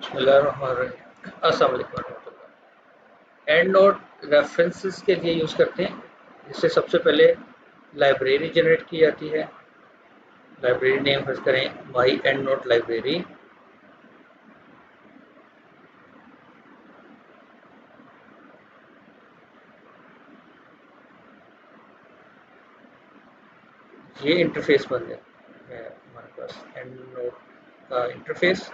अस्सलाम वालेकुम रहमतुल्लाह। एंड नोट रेफरेंसेस के लिए यूज़ करते हैं। इससे सबसे पहले लाइब्रेरी जनरेट की जाती है। लाइब्रेरी नेम फर्ज करें माई एंड नोट लाइब्रेरी। ये इंटरफेस बन गया है हमारे पास एंड नोट का इंटरफेस।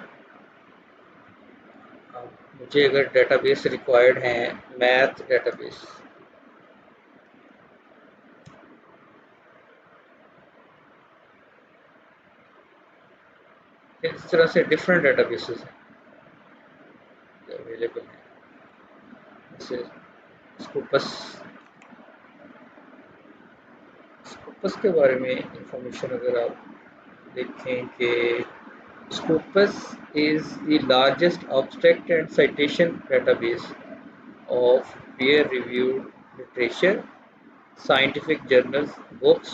मुझे अगर डेटाबेस रिक्वायर्ड है, मैथ डेटाबेस, इस तरह से डिफरेंट डेटाबेसेस हैं जो अवेलेबल हैं। जैसे स्कूपस स्कूपस के बारे में इंफॉर्मेशन अगर आप देखें कि Scopus is the largest abstract and citation database of peer-reviewed literature, scientific journals, books,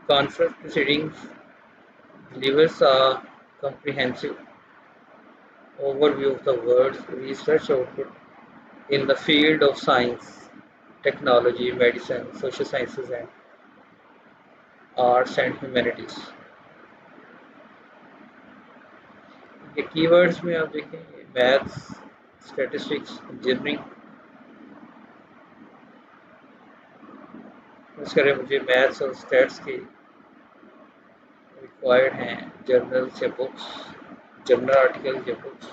conference proceedings, delivers a comprehensive overview of the world's research output in the field of science, technology, medicine, social sciences, and arts and humanities. ये keywords में आप देखें maths, statistics, engineering. इस करें मुझे maths और stats की required हैं जर्नल्स या बुक्स, जर्नल आर्टिकल्स या बुक्स।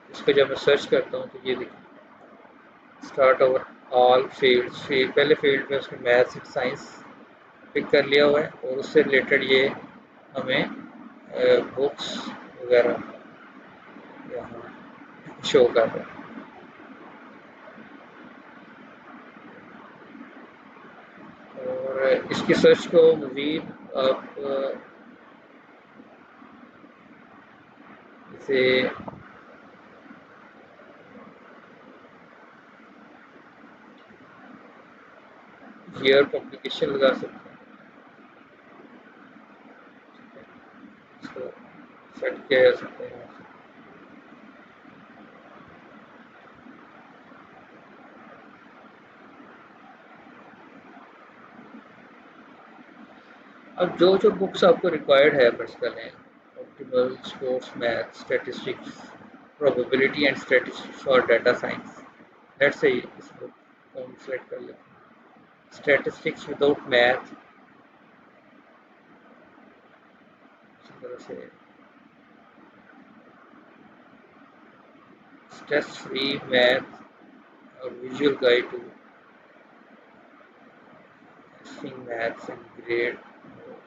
इसको जब मैं सर्च करता हूँ तो ये देखिए स्टार्ट ओवर ऑल फील्ड्स। पहले फील्ड में उसने मैथ्स एंड साइंस पिक कर लिया हुआ है और उससे रिलेटेड ये हमें बुक्स वगैरह यहाँ शो कर रहा है। और इसकी सर्च को मज़ीद आप इसे ईयर पब्लिकेशन लगा सकते हैं, इसको सेट किया जा सकता है। अब जो जो बुक्स आपको रिक्वायर्ड है पर्सनल हैं, optimal sports math statistics probability and statistics for data science, let's say इस बुक को हम सेलेक्ट कर लेते हैं। स्टैटिस्टिक्स विदाउट मैथ, इसी तरह से स्ट्रेस फ्री मैथ और visual guide to maths and grade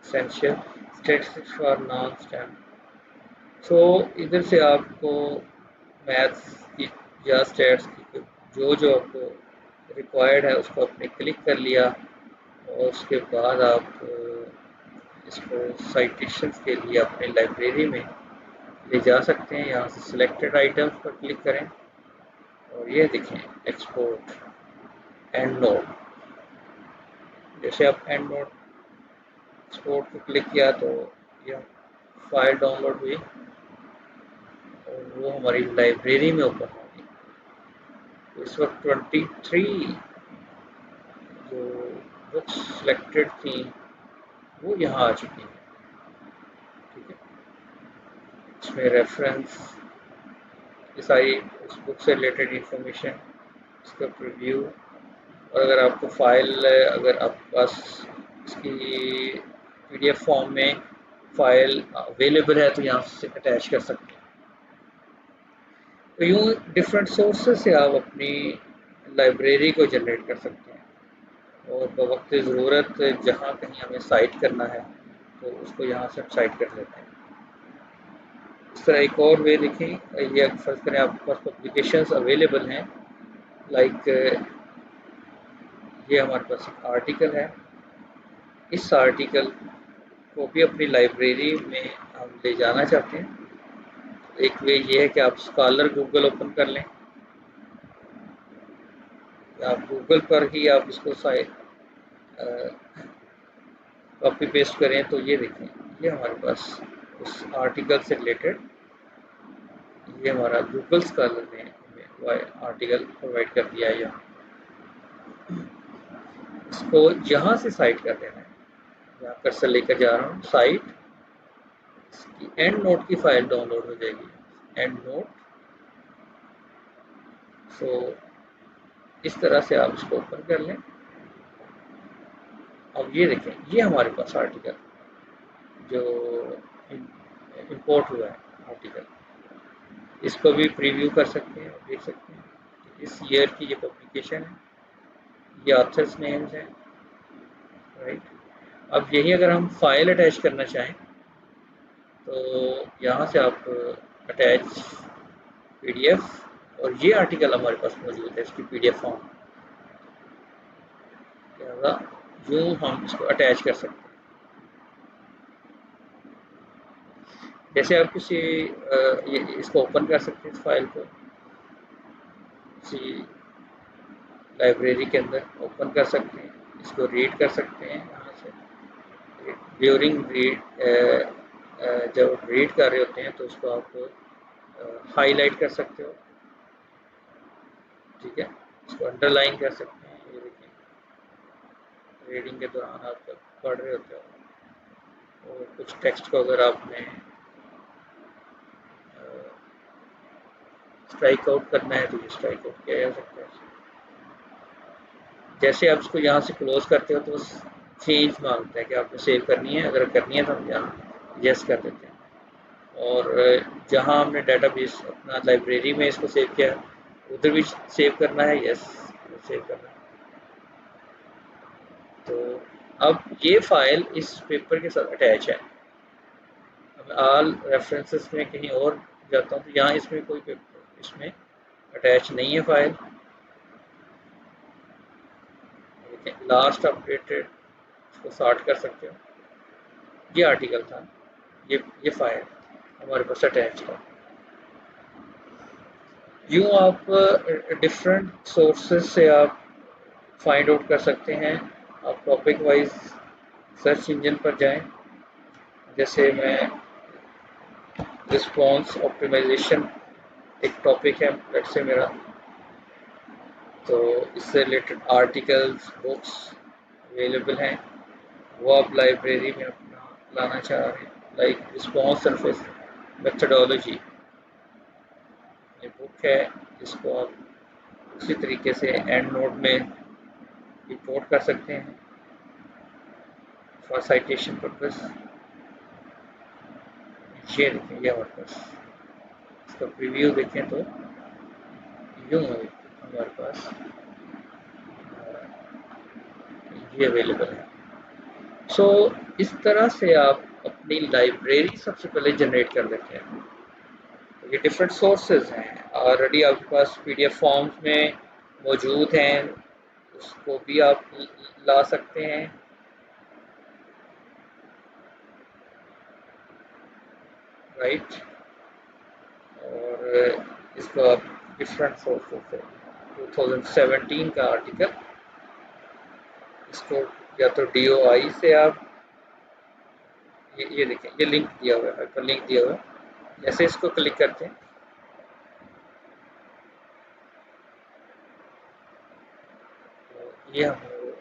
essential statistics for non STEM. So इधर से आपको मैथ्स की या स्टैट्स की जो जो आपको रिक्वायर्ड है उसको आपने क्लिक कर लिया और उसके बाद आप इसको साइटेशंस के लिए अपने लाइब्रेरी में ले जा सकते हैं। यहाँ से सिलेक्टेड आइटम्स पर क्लिक करें और ये देखें एक्सपोर्ट एंड नोट। जैसे आप एंड नोट एक्सपोर्ट को क्लिक किया तो यह फाइल डाउनलोड हुई और वो हमारी लाइब्रेरी में ओपन होगी। तो इस वक्त 23 जो बुक्स सिलेक्टेड थी वो यहाँ आ चुकी हैं। ठीक है, इसमें रेफरेंस, ये सारी उस बुक से रिलेटेड इंफॉर्मेशन, इसका प्रीव्यू, और अगर आपको फाइल, अगर आपके पास इसकी पीडीएफ फॉर्म में फाइल अवेलेबल है तो यहाँ से अटैच कर सकते हैं। तो यूँ डिफरेंट सोर्सेस से आप अपनी लाइब्रेरी को जनरेट कर सकते हैं और बवक्त ज़रूरत जहाँ कहीं हमें साइट करना है तो उसको यहाँ से हम साइट कर लेते हैं। इस तरह एक और वे देखें, ये फर्ज करें आपके पास पब्लिकेशंस अवेलेबल हैं, लाइक ये हमारे पास एक आर्टिकल है। इस आर्टिकल को भी अपनी लाइब्रेरी में हम ले जाना चाहते हैं। एक वे ये है कि आप स्कॉलर गूगल ओपन कर लें, आप गूगल पर ही आप इसको कॉपी पेस्ट करें तो ये देखें ये हमारे पास उस आर्टिकल से रिलेटेड ये हमारा गूगल स्कॉलर ने हमें आर्टिकल प्रोवाइड कर दिया है। यहाँ इसको यहाँ से साइट कर देना है, यहाँ कर्सर लेकर जा रहा हूँ, साइट, इसकी एंड नोट की फाइल डाउनलोड हो जाएगी, एंड नोट। सो इस तरह से आप इसको ओपन कर लें। अब ये देखें, ये हमारे पास आर्टिकल जो इंपोर्ट हुआ है आर्टिकल, इसको भी प्रीव्यू कर सकते हैं, देख सकते हैं इस ईयर की ये पब्लिकेशन है, ये ऑथर्स नेम्स हैं, राइट। अब यही अगर हम फाइल अटैच करना चाहें तो यहाँ से आप अटैच पीडीएफ, और ये आर्टिकल हमारे पास मौजूद है इसकी पीडीएफ फॉर्म, लिहाजा यूँ हम इसको अटैच कर सकते हैं। जैसे आप किसी ये इसको ओपन कर सकते हैं, इस फाइल को किसी लाइब्रेरी के अंदर ओपन कर सकते हैं, इसको रीड कर सकते हैं यहाँ से। ड्यूरिंग रीड जब रीड कर रहे होते हैं तो उसको आप हाईलाइट कर सकते हो, ठीक है, इसको अंडरलाइन कर सकते हैं। ये देखिए, रीडिंग के दौरान आप जब पढ़ रहे होते हो और कुछ टेक्स्ट को अगर आपने स्ट्राइक आउट करना है तो ये स्ट्राइक आउट किया जा सकता है। जैसे आप इसको यहाँ से क्लोज करते हो तो चेंज मांगता है कि आपने सेव करनी है, अगर करनी है तो हम यहाँ यस कर देते हैं। और जहाँ हमने डेटाबेस अपना लाइब्रेरी में इसको सेव किया है उधर भी सेव करना है, यस सेव करना है। तो अब ये फाइल इस पेपर के साथ अटैच है। अब ऑल रेफरेंसेस में कहीं और जाता हूँ तो यहाँ इसमें कोई पेपर इसमें अटैच नहीं है फाइल। लास्ट अपडेटेड इसको सॉर्ट कर सकते हो, ये आर्टिकल था, ये फाइल हमारे पास अटैच था। यूँ आप डिफरेंट सोर्सेज से आप फाइंड आउट कर सकते हैं। आप टॉपिक वाइज सर्च इंजन पर जाएं, जैसे मैं रिस्पॉन्स ऑप्टिमाइजेशन एक टॉपिक है लेट्स से मेरा, तो इससे रिलेटेड आर्टिकल्स बुक्स अवेलेबल हैं, वो आप लाइब्रेरी में अपना लाना चाह रहे हैं। लाइक रिस्पॉन्स सरफेस मेथडोलॉजी ये बुक है, जिसको आप उसी तरीके से एंड नोट में इंपोर्ट कर सकते हैं फॉर साइटेशन पर्पस। ये देखें, ये हमारे पास इसका प्रीव्यू देखें तो यूँ हमारे पास ये अवेलेबल है। सो इस तरह से आप अपनी लाइब्रेरी सबसे पहले जनरेट कर लेते हैं। ये डिफरेंट सोर्सेज हैं, ऑलरेडी आपके पास पीडीएफ फॉर्म्स में मौजूद हैं, उसको भी आप ला सकते हैं। राइट, और इसको आप डिफरेंट सोर्सेज से 2017 का आर्टिकल, इसको या तो DOI से आप ये देखें, ये लिंक दिया हुआ है, हाइपर लिंक दिया हुआ है, जैसे इसको क्लिक करते हैं तो ये हमें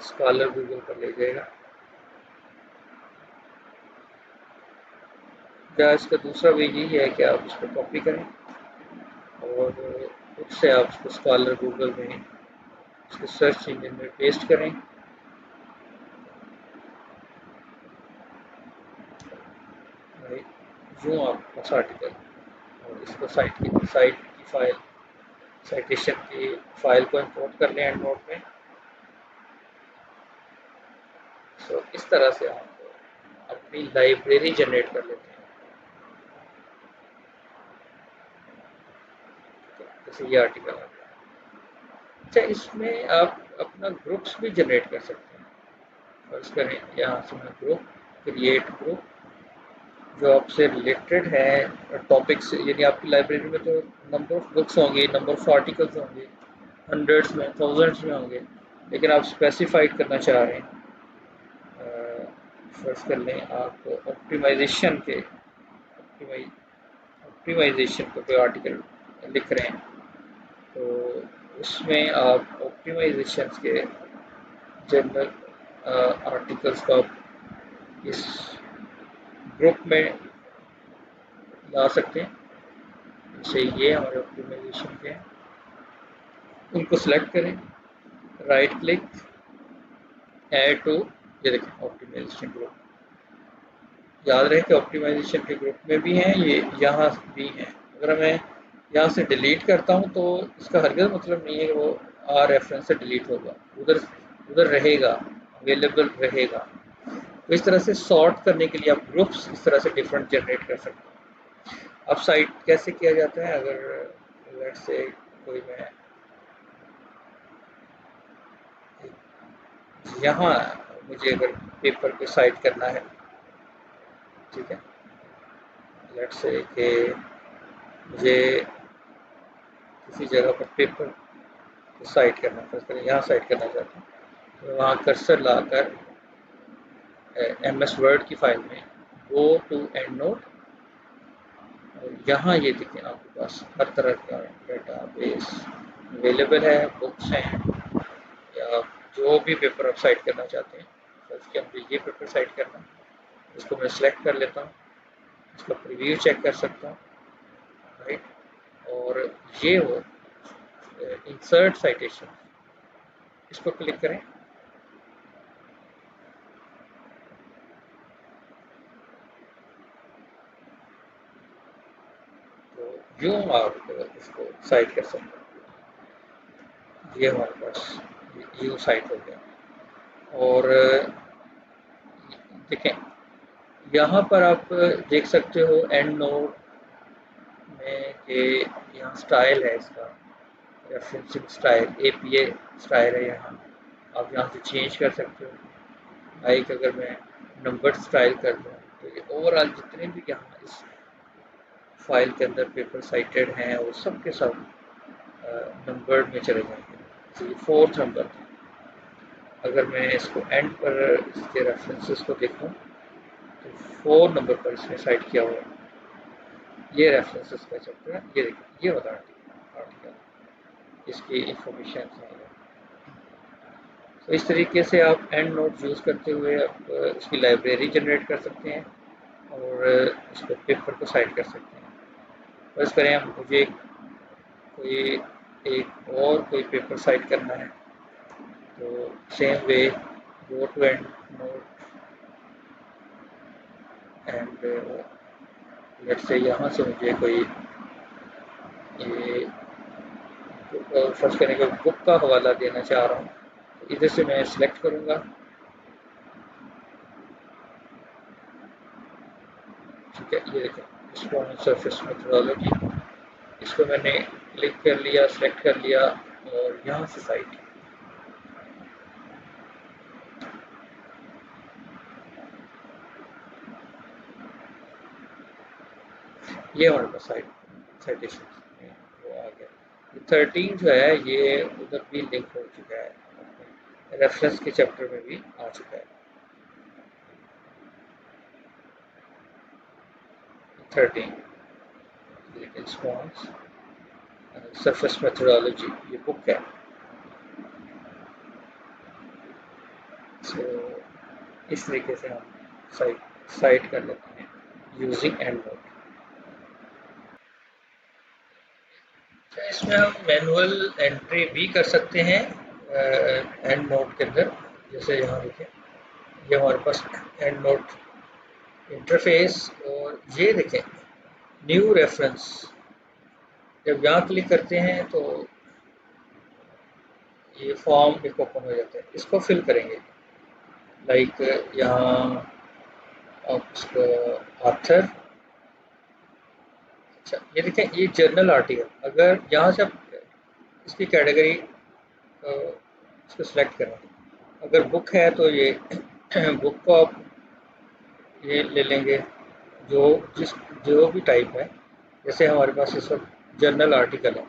स्कॉलर गूगल पर ले जाएगा। या इसका दूसरा वे यही है कि आप इसको कॉपी करें और उससे आप इसको स्कॉलर गूगल में इसको सर्च इंजन में पेस्ट करें। यूँ आप आर्टिकल और इसको साइट की फाइल साइटेशन की फाइल को इंपोर्ट कर लें एंड नोट में। सो इस तरह से आप अपनी लाइब्रेरी जनरेट कर लेते हैं। जैसे ये आर्टिकल आ गया। अच्छा, इसमें आप अपना ग्रुप्स भी जनरेट कर सकते हैं। फर्स्ट करें यहाँ से मैं ग्रुप, क्रिएट ग्रुप, जो आपसे रिलेटेड है टॉपिक्स, यानी आपकी लाइब्रेरी में तो नंबर ऑफ बुक्स होंगे, नंबर ऑफ आर्टिकल्स होंगे, हंड्रेड्स में थाउजेंड्स में होंगे, लेकिन आप स्पेसिफाइड करना चाह रहे हैं फर्स्ट कर लें आप ऑप्टिमाइजेशन के ऑप्टिमाइजेशन पे कोई आर्टिकल लिख रहे हैं, तो उसमें आप ऑप्टिमाइजेशन के जनरल आर्टिकल्स को आप इस ग्रुप में ला सकते हैं। जैसे ये हमारे ऑप्टिमाइजेशन के हैं, उनको सेलेक्ट करें, राइट क्लिक, ऐड टू, ये देखें ऑप्टिमाइजेशन ग्रुप। याद रहे कि ऑप्टिमाइजेशन के ग्रुप में भी हैं, ये यहाँ भी हैं। अगर मैं यहाँ से डिलीट करता हूँ तो इसका हरगिज़ मतलब नहीं है कि वो आर रेफरेंस से डिलीट होगा, उधर उधर रहेगा, अवेलेबल रहेगा। तो इस तरह से सॉर्ट करने के लिए आप ग्रुप्स इस तरह से डिफरेंट जनरेट कर सकते हैं। अब साइट कैसे किया जाता है, अगर लेट्स से कोई मैं यहाँ मुझे अगर पेपर पे साइट करना है, ठीक है, लेट्स से कि मुझे किसी जगह पर पेपर को साइट करना, फर्स्ट करें यहाँ साइट करना चाहता हूँ, तो वहाँ कर्सर लाकर MS वर्ड की फाइल में गो टू एंड नोट, और यहाँ ये देखें आपके पास हर तरह का डेटाबेस अवेलेबल है, बुक्स हैं, या जो भी पेपर आप साइट करना चाहते हैं। फर्स्ट के मुझे ये पेपर साइट करना है, इसको मैं सिलेक्ट कर लेता हूँ, इसका प्रीव्यू चेक कर सकता हूँ, राइट। और ये वो इंसर्ट साइटेशन, इस पर क्लिक करें, तो यूँ आप इसको साइट कर सकते हैं। ये हमारे पास यूँ साइट हो गया। और देखें यहाँ पर आप देख सकते हो एंड नोट में कि यहाँ स्टाइल है, इसका रेफरेंसिंग स्टाइल APA स्टाइल है, यहाँ आप यहाँ से चेंज कर सकते हो। लाइक अगर मैं नंबर स्टाइल कर दूँ तो ये ओवरऑल जितने भी यहाँ इस फाइल के अंदर पेपर साइटेड हैं वो सब के सब नंबर में चले जाएंगे। तो ये 4th नंबर था। अगर मैं इसको एंड पर इसके रेफरेंसेस को देखूँ तो 4 नंबर पर इसमें साइट किया हुआ है। ये रेफरेंसेस का चैप्टर है, ये देखिए ये वाला आर्टिकल, इसकी इंफॉर्मेशन है। तो इस तरीके से आप एंड नोट यूज़ करते हुए आप इसकी लाइब्रेरी जनरेट कर सकते हैं और इसको पेपर को साइट कर सकते हैं। बस करें हम मुझे कोई एक और कोई पेपर साइट करना है, तो same way go to EndNote and let's say यहाँ से मुझे कोई ये फर्स्ट करने के बुक का हवाला देना चाह रहा हूँ, तो इधर से मैं सिलेक्ट करूँगा, ठीक है। ये देखें रिस्पॉन्स सरफेस मेथोडोलॉजी, इसको मैंने क्लिक कर लिया, सिलेक्ट कर लिया और यहाँ से साइट, ये हमारे पास साइटेशन वो आ गया। 13 जो है ये उधर भी लिंक हो चुका है, रेफरेंस के चैप्टर में भी आ चुका है। 13 रिस्पॉन्स सरफेस मेथोडोलॉजी, ये बुक है। सो इस तरीके से हम साइट कर लेते हैं यूजिंग एंड नोट। तो इसमें हम मैनुअल एंट्री भी कर सकते हैं एंड नोट के अंदर। जैसे यहाँ देखें ये हमारे पास एंड नोट इंटरफेस, और ये देखें न्यू रेफरेंस, जब यहाँ क्लिक करते हैं तो ये फॉर्म एक ओपन हो जाता है, इसको फिल करेंगे। लाइक यहाँ आप इसको ऑथर, अच्छा ये देखें ये जर्नल आर्टिकल, अगर यहाँ से आप इसकी कैटेगरी इसको सिलेक्ट करें, अगर बुक है तो ये बुक को आप ये ले लेंगे, जो जो भी टाइप है। जैसे हमारे पास इस वक्त जर्नल आर्टिकल है,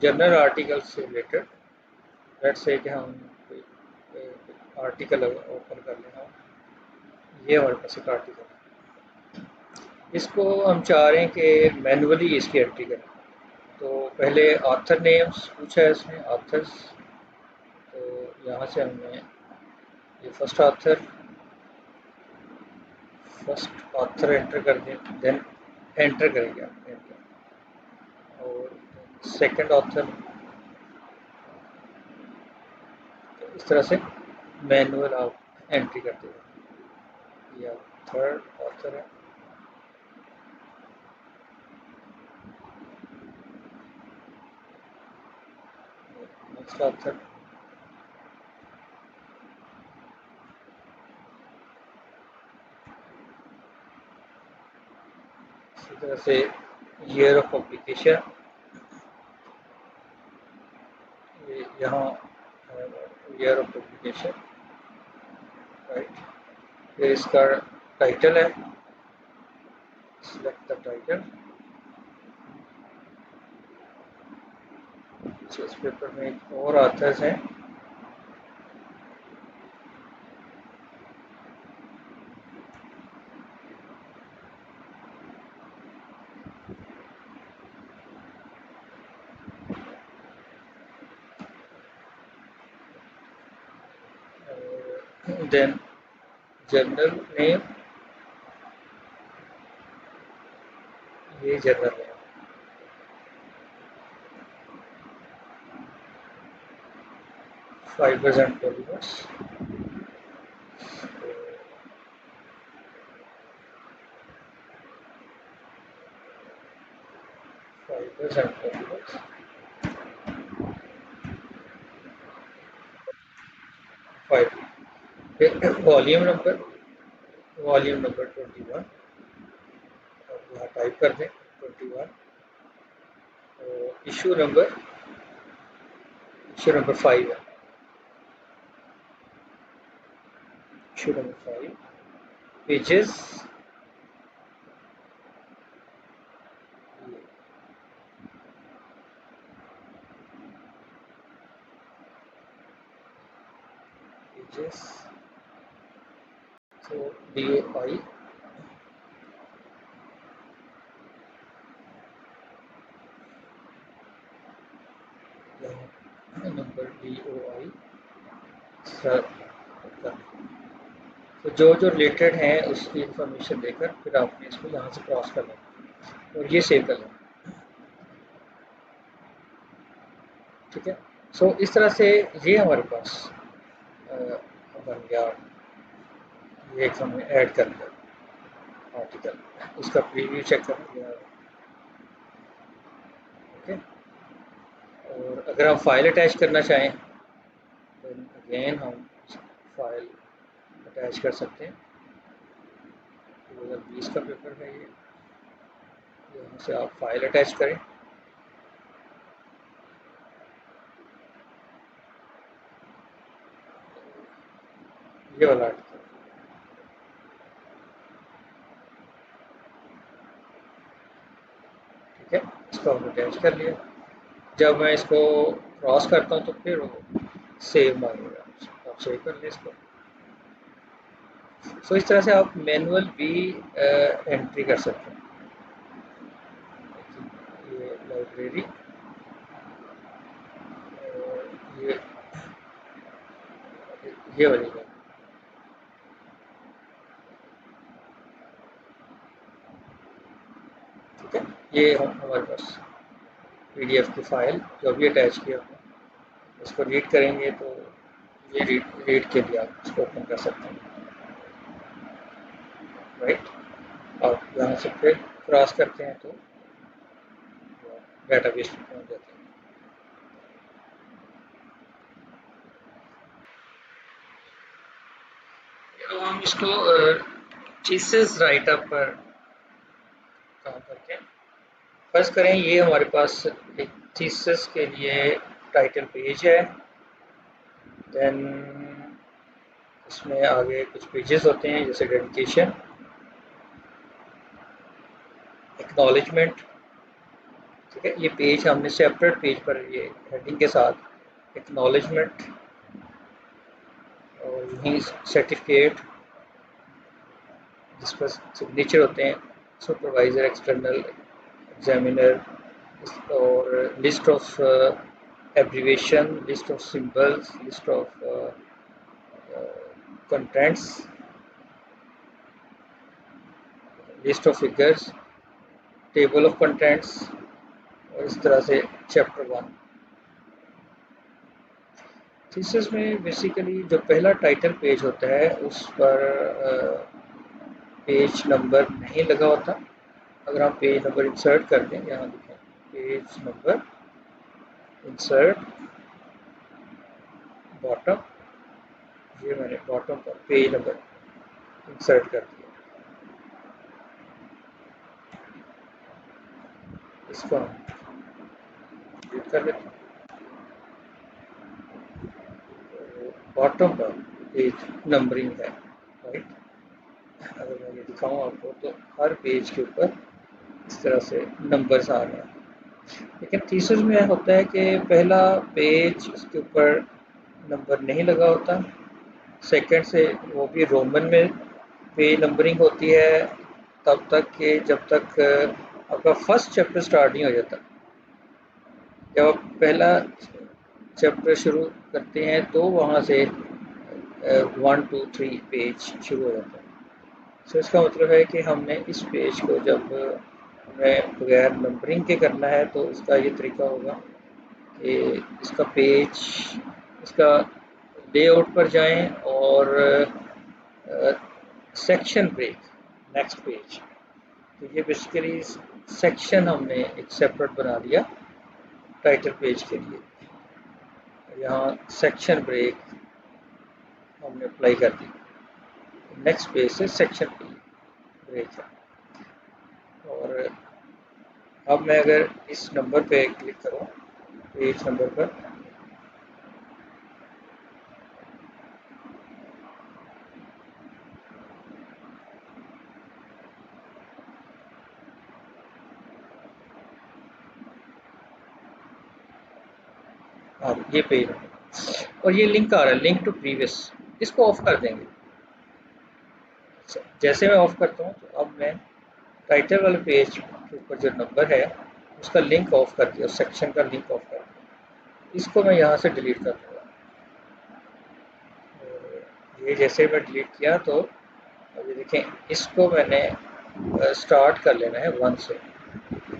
जर्नल आर्टिकल से रिलेटेड लेट्स से कि हम कोई आर्टिकल ओपन कर लें, ये हमारे पास एक आर्टिकल है। इसको हम चाह रहे हैं कि मैनुअली इसकी एंट्री करें। तो पहले ऑथर नेम्स पूछा है इसमें, ऑथर्स। तो यहाँ से हमने ये फर्स्ट ऑथर एंटर कर दें, देन एंटर करेंगे आप एंटर। और सेकंड ऑथर, इस तरह से मैनुअल आप एंट्री करते हैं। या थर्ड ऑथर है, नेक्स्ट ऑथर, इसी तरह से ईयर ऑफ पब्लिकेशन, यहाँ ईयर ऑफ पब्लिकेशन, राइट। फिर इसका टाइटल है, सिलेक्ट द टाइटल। इस पेपर में एक और ऑथर्स हैं, देन जर्नल नेम, ये journal name, fibres and polymers, fibres and polymers, fibre, volume number 21, अब यहाँ टाइप कर दें 21। इशू नंबर 5 है, इशू नंबर 5, पेजेस, पेजेस, तो DOI, नंबर DOI, तो जो जो रिलेटेड हैं उसकी इंफॉर्मेशन देकर फिर आपने इसको यहाँ से क्रॉस कर लेना और ये सेव कर लेना, ठीक है। सो इस तरह से ये हमारे पास बन गया, ये एक हमने ऐड कर लिया आर्टिकल। इसका प्रीव्यू चेक कर लिया, ओके। और अगर हम फाइल अटैच करना चाहें तो अगेन हम फाइल अटैच कर सकते हैं। 2020 का पेपर है ये, यहाँ से आप फाइल अटैच करें, ये वाला आर्टिकल, ठीक है। इसको हम अटैच कर लिया। जब मैं इसको क्रॉस करता हूँ तो फिर वो सेव मांगेगा, आप सेव कर लें इसको। सो इस तरह से आप मैनुअल भी एंट्री कर सकते हैं। ये लाइब्रेरी, ये ये वाली है, ठीक है। ये हमारे पास PDF की फाइल जो भी अटैच किया हमने, इसको रीड करेंगे तो ये रीड के लिए आप इसको ओपन कर सकते हैं, राइट। आप यहाँ से फिर क्रॉस करते हैं तो डेटाबेस में पहुँच जाते हैं। अब हम इसको थीसिस राइटअप पर काम करते हैं। फर्स्ट करें, ये हमारे पास एक थीसिस के लिए टाइटल पेज है। देन इसमें आगे कुछ पेजेस होते हैं जैसे डेडिकेशन, एक्नॉलेजमेंट, ठीक है। ये पेज हमने सेपरेट पेज पर ये हेडिंग के साथ एक्नॉलेजमेंट और यहीं सर्टिफिकेट, जिस पर सिग्नेचर होते हैं, सुपरवाइजर, एक्सटर्नल एग्जामिनर, और list of abbreviation, list of symbols, list of contents, list of figures, table of contents, और इस तरह से चैप्टर 1। थीसिस में बेसिकली जो पहला टाइटल पेज होता है उस पर पेज नंबर नहीं लगा होता। अगर हम पेज नंबर इंसर्ट कर दें, यहाँ लिखें पेज नंबर इंसर्ट बॉटम, ये मैंने बॉटम पर पेज नंबर इंसर्ट कर दिया। इसको हम डिलीट कर लेते हैं। बॉटम पर पेज नंबरिंग है, राइट। अगर मैं ये दिखाऊँ आपको तो हर पेज के ऊपर इस तरह से नंबर्स आ रहे हैं। लेकिन थीसिस में होता है कि पहला पेज उसके ऊपर नंबर नहीं लगा होता, सेकंड से वो भी रोमन में पेज नंबरिंग होती है तब तक कि जब तक आपका फर्स्ट चैप्टर स्टार्ट नहीं हो जाता। जब आप पहला चैप्टर शुरू करते हैं तो वहाँ से 1 2 3 पेज शुरू हो जाता है। तो इसका मतलब है कि हमने इस पेज को जब हमें बगैर नंबरिंग के करना है तो इसका ये तरीका होगा कि इसका पेज, इसका लेआउट पर जाएं और सेक्शन ब्रेक, नेक्स्ट पेज। तो ये बेसिकली सेक्शन हमने एक सेपरेट बना दिया टाइटल पेज के लिए। यहाँ सेक्शन ब्रेक हमने अप्लाई कर दी, नेक्स्ट पेज से सेक्शन ब्रेक है। और अब मैं अगर इस नंबर पे क्लिक करूँ, पेज नंबर पर, हाँ ये पेज और ये लिंक आ रहा है, लिंक टू प्रीवियस, इसको ऑफ कर देंगे। जैसे मैं ऑफ करता हूँ तो अब मैं टाइटल वाले पेज के ऊपर जो नंबर है उसका लिंक ऑफ कर दिया, सेक्शन का लिंक ऑफ कर दिया। इसको मैं यहाँ से डिलीट कर दूँगा। ये जैसे मैं डिलीट किया तो अभी देखें, इसको मैंने स्टार्ट कर लेना है 1 से,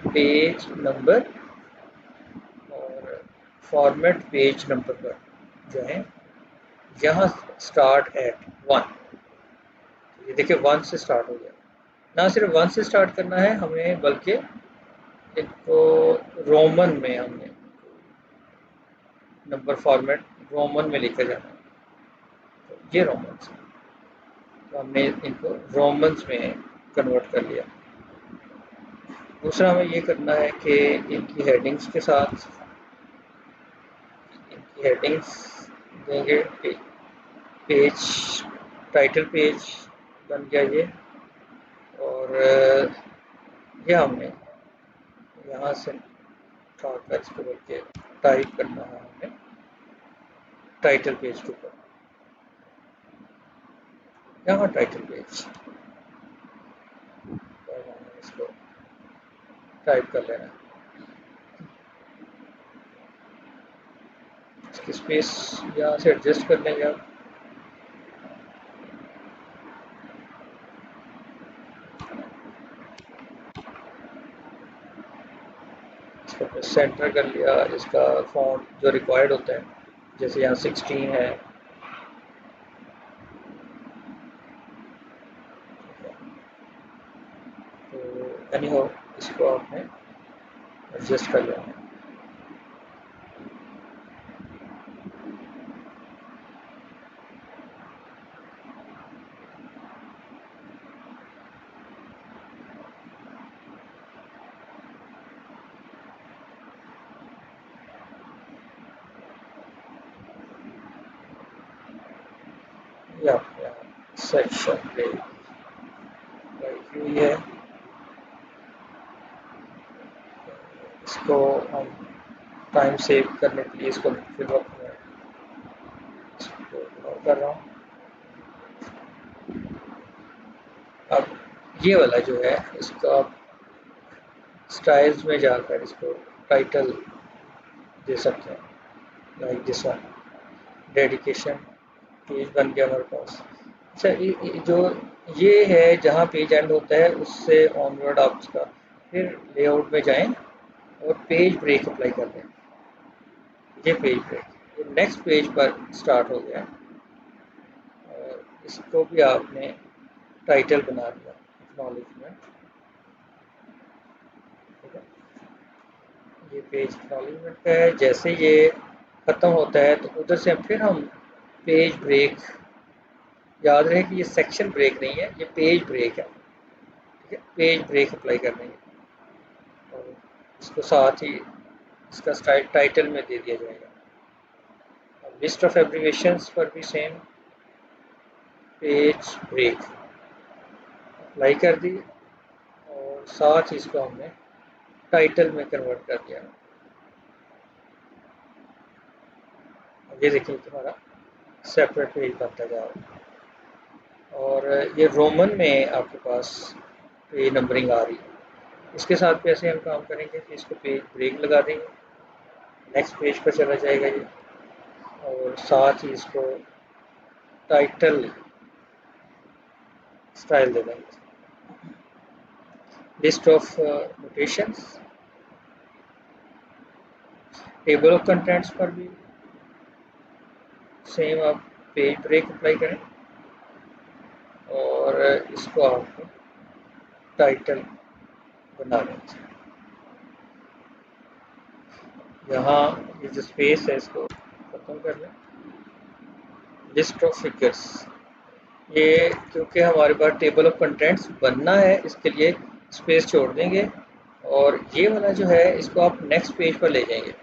पेज नंबर और फॉर्मेट पेज नंबर पर जो है यहाँ स्टार्ट एट 1। ये देखिए 1 से स्टार्ट हो गया। ना सिर्फ 1 से स्टार्ट करना है हमें, बल्कि इनको रोमन में हमने नंबर फॉर्मेट रोमन में लेकर जाना है। तो ये रोमन्स, तो हमने इनको रोमन्स में कन्वर्ट कर लिया। दूसरा हमें ये करना है कि इनकी हेडिंग्स के साथ इनकी हेडिंग्स देंगे। पेज टाइटल पेज बन गया ये, और ये हमने यहाँ से उठाकर इसको बोल के टाइप करना है हमें टाइटल पेज के ऊपर, यहाँ टाइटल पेज और हमने इसको टाइप कर लेना है। इसकी स्पेस यहाँ से एडजस्ट कर लेंगे आप। इसको सेंटर कर लिया, इसका फॉन्ट जो रिक्वायर्ड होता है, जैसे यहाँ 16 है, तो एनी हो इसको आपने एडजस्ट कर लेना है। या सेक्शन ब्रेक हुई है, इसको हम टाइम सेव करने के लिए इसको फिर मैं इसको कर रहा हूँ। अब ये वाला जो है इसको आप स्टाइल्स में जाकर इसको टाइटल दे सकते हैं, like this one, dedication. Page बन गया हमारे पास। अच्छा, जो ये है जहाँ पेज एंड होता है उससे ऑनवर्ड आप इसका फिर लेआउट में जाएं और पेज ब्रेक अप्लाई कर दें। ये पेज ब्रेक ये नेक्स्ट पेज पर स्टार्ट हो गया और इसको भी आपने टाइटल बना दिया, एक्नॉलेजमेंट। ठीक है, ये पेज एक्नॉलेजमेंट का है। जैसे ये ख़त्म होता है तो उधर से फिर हम पेज ब्रेक, याद रहे कि ये सेक्शन ब्रेक नहीं है, ये पेज ब्रेक है। ठीक है, पेज ब्रेक अप्लाई कर देंगे और इसको साथ ही इसका स्टाइल टाइटल में दे दिया जाएगा। अब लिस्ट ऑफ एब्रीविएशंस पर भी सेम पेज ब्रेक अप्लाई कर दी और साथ ही इसको हमने टाइटल में कन्वर्ट कर दिया। ये देखिए तुम्हारा सेपरेट पेज बनता जा रहा है और ये रोमन में आपके पास पेज नंबरिंग आ रही है। इसके साथ कैसे हम काम करेंगे कि इसको पेज ब्रेक लगा देंगे, नेक्स्ट पेज पर चला जाएगा ये और साथ ही इसको टाइटल स्टाइल दे देंगे। List of notations, table of contents पर भी सेम आप पेज ब्रेक अप्लाई करें और इसको आप टाइटल बना दें। यहाँ ये जो स्पेस है इसको खत्म कर लें। लिस्ट ऑफ फिगर्स, ये क्योंकि हमारे पास टेबल ऑफ कंटेंट्स बनना है इसके लिए स्पेस छोड़ देंगे और ये वाला जो है इसको आप नेक्स्ट पेज पर ले जाएंगे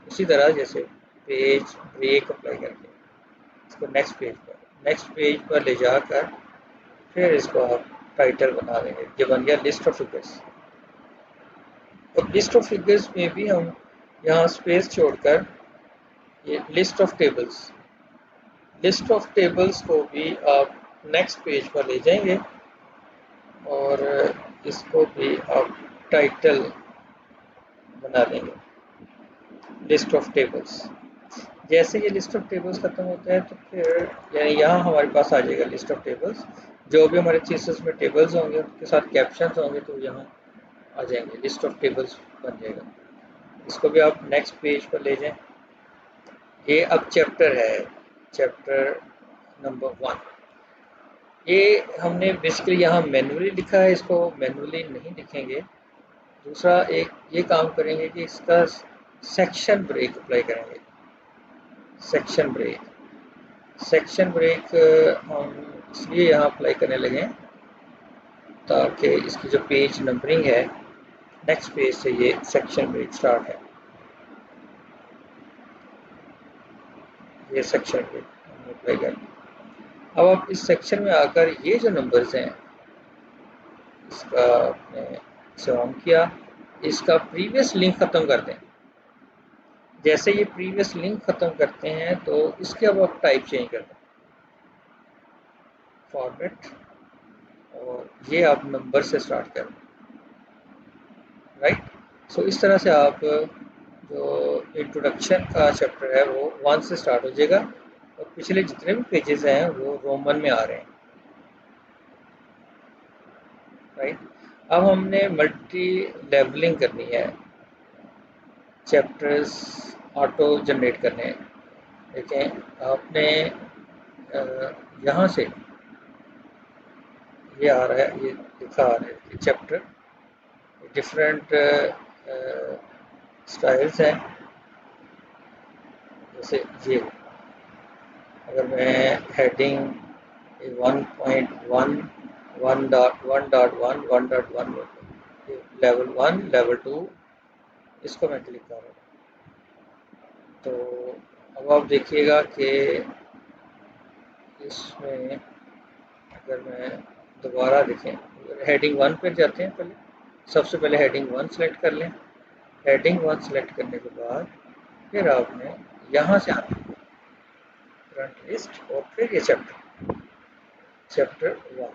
उसी तरह जैसे पेज ब्रेक अप्लाई करके इसको नेक्स्ट पेज पर ले जाकर फिर इसको आप टाइटल बना देंगे। ये बन गया लिस्ट ऑफ फिगर्स। और लिस्ट ऑफ फिगर्स में भी हम यहाँ स्पेस छोड़कर ये लिस्ट ऑफ टेबल्स को भी आप नेक्स्ट पेज पर ले जाएंगे और इसको भी आप टाइटल बना देंगे लिस्ट ऑफ टेबल्स। जैसे ये लिस्ट ऑफ टेबल्स खत्म होता है तो फिर यानी यहाँ हमारे पास आ जाएगा लिस्ट ऑफ टेबल्स। जो भी हमारे थीसिस में टेबल्स होंगे उनके साथ कैप्शंस होंगे तो यहाँ आ जाएंगे, लिस्ट ऑफ टेबल्स बन जाएगा। इसको भी आप नेक्स्ट पेज पर ले जाएं। ये अब चैप्टर है, चैप्टर नंबर 1। ये हमने बेसिकली यहाँ मैन्युअली लिखा है, इसको मैन्युअली नहीं लिखेंगे। दूसरा एक ये काम करेंगे कि इसका सेक्शन ब्रेक अप्लाई करेंगे। सेक्शन ब्रेक हम इसलिए यहाँ अप्लाई करने लगे ताकि इसकी जो पेज नंबरिंग है नेक्स्ट पेज से ये सेक्शन ब्रेक स्टार्ट है। ये सेक्शन ब्रेक हमने अप्लाई कर दिया। अब आप इस सेक्शन में आकर ये जो नंबर्स हैं इसका आपने इसे ऑन किया, इसका प्रीवियस लिंक ख़त्म कर दें। जैसे ये प्रीवियस लिंक ख़त्म करते हैं तो इसके अब आप टाइप चेंज कर दें, फॉर्मेट, और ये आप नंबर से स्टार्ट करें, राइट। सो इस तरह से आप जो इंट्रोडक्शन का चैप्टर है वो 1 से स्टार्ट हो जाएगा और पिछले जितने भी पेजेस हैं वो रोमन में आ रहे हैं, राइट। अब हमने मल्टी लेवलिंग करनी है, चैप्टर्स ऑटो जनरेट करने हैं। देखें आपने यहाँ से ये आ रहा है, ये लिखा आ रहा है चैप्टर, डिफरेंट स्टाइल्स हैं। जैसे ये अगर मैं हेडिंग 1.1 1.1.1 1.1 लेवल 1 लेवल 2 इसको मैं क्लिक कर रहा हूँ तो अब आप देखिएगा कि इसमें अगर मैं दोबारा देखें, हेडिंग 1 पर जाते हैं, पहले सबसे पहले हेडिंग 1 सेलेक्ट कर लें। हेडिंग 1 सेलेक्ट करने के बाद फिर आपने यहाँ से आना फ्रंट लिस्ट और फिर ये चैप्टर 1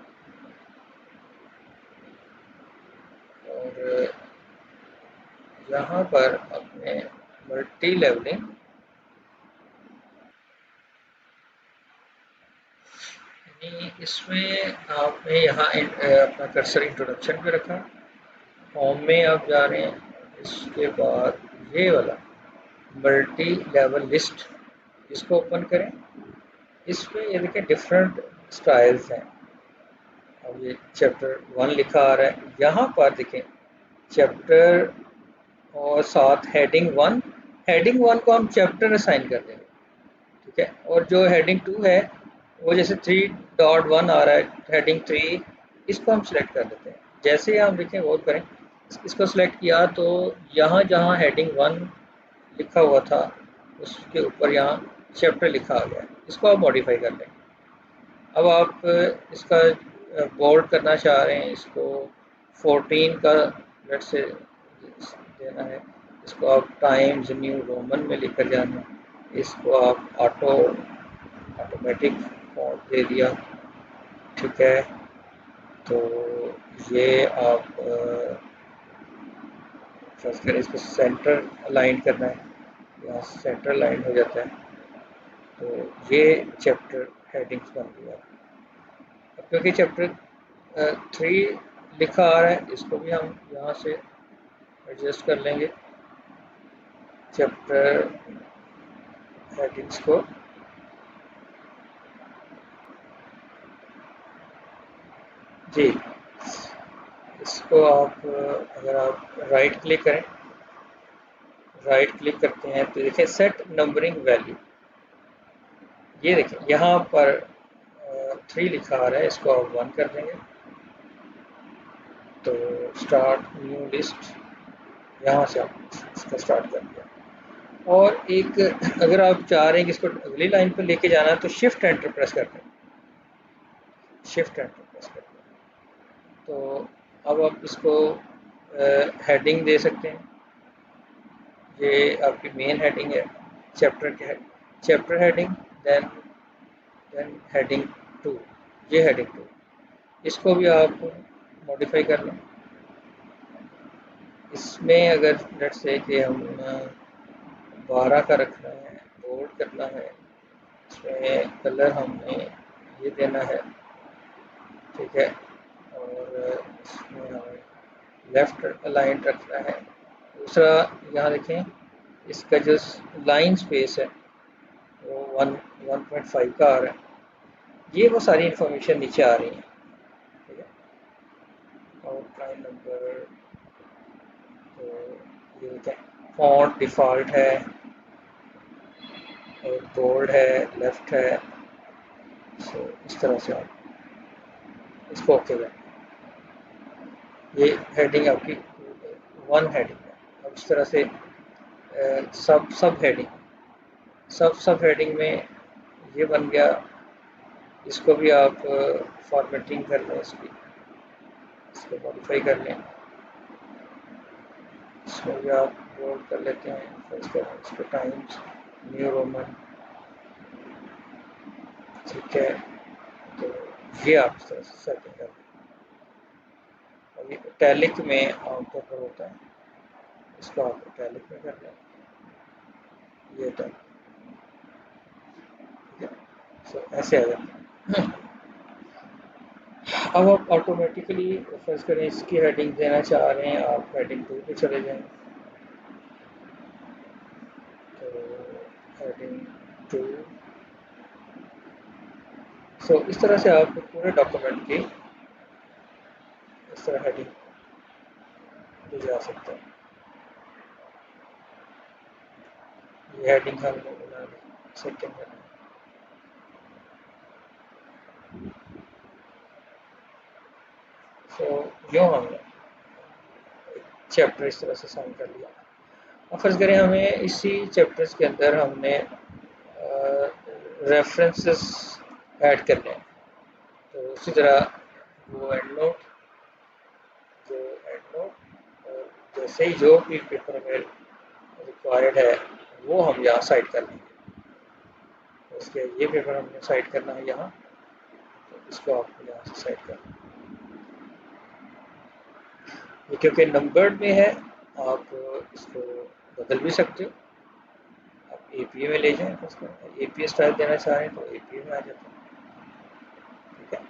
और यहाँ पर अपने मल्टी लेवलिंग यानी इसमें आपने यहाँ अपना कर्सर इंट्रोडक्शन पे रखा, होम में आप जा रहे हैं, इसके बाद ये वाला मल्टी लेवल लिस्ट इसको ओपन करें। इसमें ये देखें डिफरेंट स्टाइल्स हैं। अब ये चैप्टर 1 लिखा आ रहा है, यहाँ पर देखें चैप्टर और साथ हेडिंग 1 को हम चैप्टर असाइन कर देंगे, ठीक है। और जो हेडिंग 2 है वो जैसे 3.1 आ रहा है, हेडिंग 3 इसको हम सिलेक्ट कर देते हैं। जैसे ही हम देखें गौर करें, इसको सिलेक्ट किया तो यहाँ जहाँ हेडिंग 1 लिखा हुआ था उसके ऊपर यहाँ चैप्टर लिखा आ गया है। इसको आप मॉडिफाई कर लें। अब आप इसका बोल्ड करना चाह रहे हैं, इसको 14 का लेट से देना है, इसको आप टाइम्स न्यू रोमन में लिखकर जाना, इसको आप ऑटोमेटिक फॉन्ट दे दिया, ठीक है। तो ये आप फर्स्ट करें, इसको सेंटर अलाइन करना है, यहाँ सेंटर अलाइन हो जाता है। तो ये चैप्टर हेडिंग्स बन गया। अब क्योंकि चैप्टर 3 लिखा आ रहा है, इसको भी हम यहाँ से एडजस्ट कर लेंगे चैप्टर हेडिंग्स को। जी, इसको आप अगर आप राइट क्लिक करें, राइट क्लिक करते हैं तो देखिए सेट नंबरिंग वैल्यू, ये देखिए यहाँ पर 3 लिखा आ रहा है, इसको आप 1 कर देंगे तो स्टार्ट न्यू लिस्ट, यहाँ से आप इसका स्टार्ट कर दिया। और एक अगर आप चाह रहे हैं कि इसको अगली लाइन पर लेके जाना है तो शिफ्ट एंटर प्रेस करते हैं, शिफ्ट एंटर प्रेस करते हैं। तो अब आप इसको हेडिंग दे सकते हैं, ये आपकी मेन हेडिंग है, चैप्टर के चैप्टर हेडिंग, देन हेडिंग 2, ये हेडिंग 2, इसको भी आप मॉडिफाई कर लें। इसमें अगर लेट से कि हम 12 का रखना है, बोल्ड करना है, इसमें कलर हमने ये देना है, ठीक है। और इसमें हमें लेफ्ट अलाइन रखना है। दूसरा यहाँ देखें, इसका जो लाइन स्पेस है वो 1.5 का आ रहा है। ये वो सारी इंफॉर्मेशन नीचे आ रही है, ठीक है। और प्राइम नंबर, तो ये देखें फॉन्ट डिफ़ॉल्ट है और बोल्ड है, लेफ्ट है। सो इस तरह से आप इसको ओके करें। ये हेडिंग आपकी 1 हेडिंग है। अब इस तरह से सब हेडिंग में ये बन गया। इसको भी आप फॉर्मेटिंग कर लें, इसको मॉडिफाई कर लें, इसमें भी आप बोल्ड कर लेते हैं, फिर इसको टाइम्स न्यू रोमन, ठीक है। तो ये आप इस तरह से सेटिंग कर लें। अभी इटैलिक में आमतौर पर होता है, इसको आप इटैलिक में कर लें, ये इटैलिक, ठीक है। सो ऐसे आ जाता है। अब आप ऑटोमेटिकली फर्ज करें इसकी हेडिंग देना चाह रहे हैं, आप हेडिंग 2 पे चले जाएं, तो हेडिंग 2। सो इस तरह से आप पूरे डॉक्यूमेंट की इस तरह हेडिंग दी जा सकते हैं। ये हेडिंग हम बना सेकेंड में, सो यूँ हमने चैप्टर इस तरह से साइन कर लिया। अब फर्ज करें हमें इसी चैप्टर्स के अंदर हमने रेफरेंसेस ऐड करने हैं, तो उसी तरह वो एंड नोट, जो एंड नोट, और जैसे ही जो भी पेपर में रिक्वायर्ड है वो हम यहाँ साइड कर लेंगे। तो इसके ये पेपर हमने साइड करना है यहाँ, तो इसको आप यहाँ से साइड कर लें। ये क्योंकि नंबर्ड में है, आप इसको बदल भी सकते हो। आप एपीए में ले जाएं, उसको एपीए स्टाइल देना चाह रहे हैं तो एपीए में आ जाता है। ठीक है,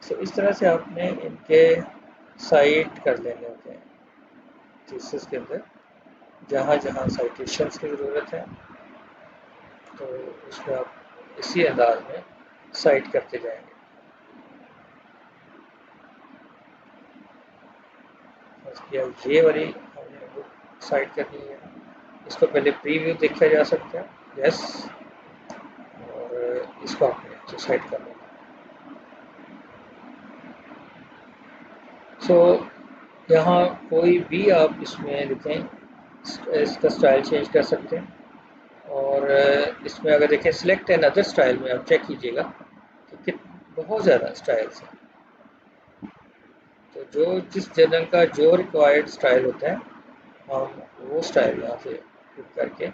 तो इस तरह से आपने इनके साइट कर लेने होते हैं थीसिस के अंदर, जहाँ जहाँ साइटेशंस की ज़रूरत है तो उसमें आप इसी अंदाज में साइट करते जाएंगे। किया ये वाली हमने बुक साइट करनी है, इसको पहले प्रीव्यू देखा जा सकता है, यस, और इसको आपने अच्छे साइट कर लेना। सो यहाँ कोई भी आप इसमें लिखें, इसका स्टाइल चेंज कर सकते हैं। और इसमें अगर देखें सिलेक्ट एन अदर स्टाइल में आप चेक कीजिएगा कि बहुत ज़्यादा स्टाइल्स हैं। तो जो जिस जर्नल का जो रिक्वायर्ड स्टाइल होता है, हम वो स्टाइल यहाँ से पिक करके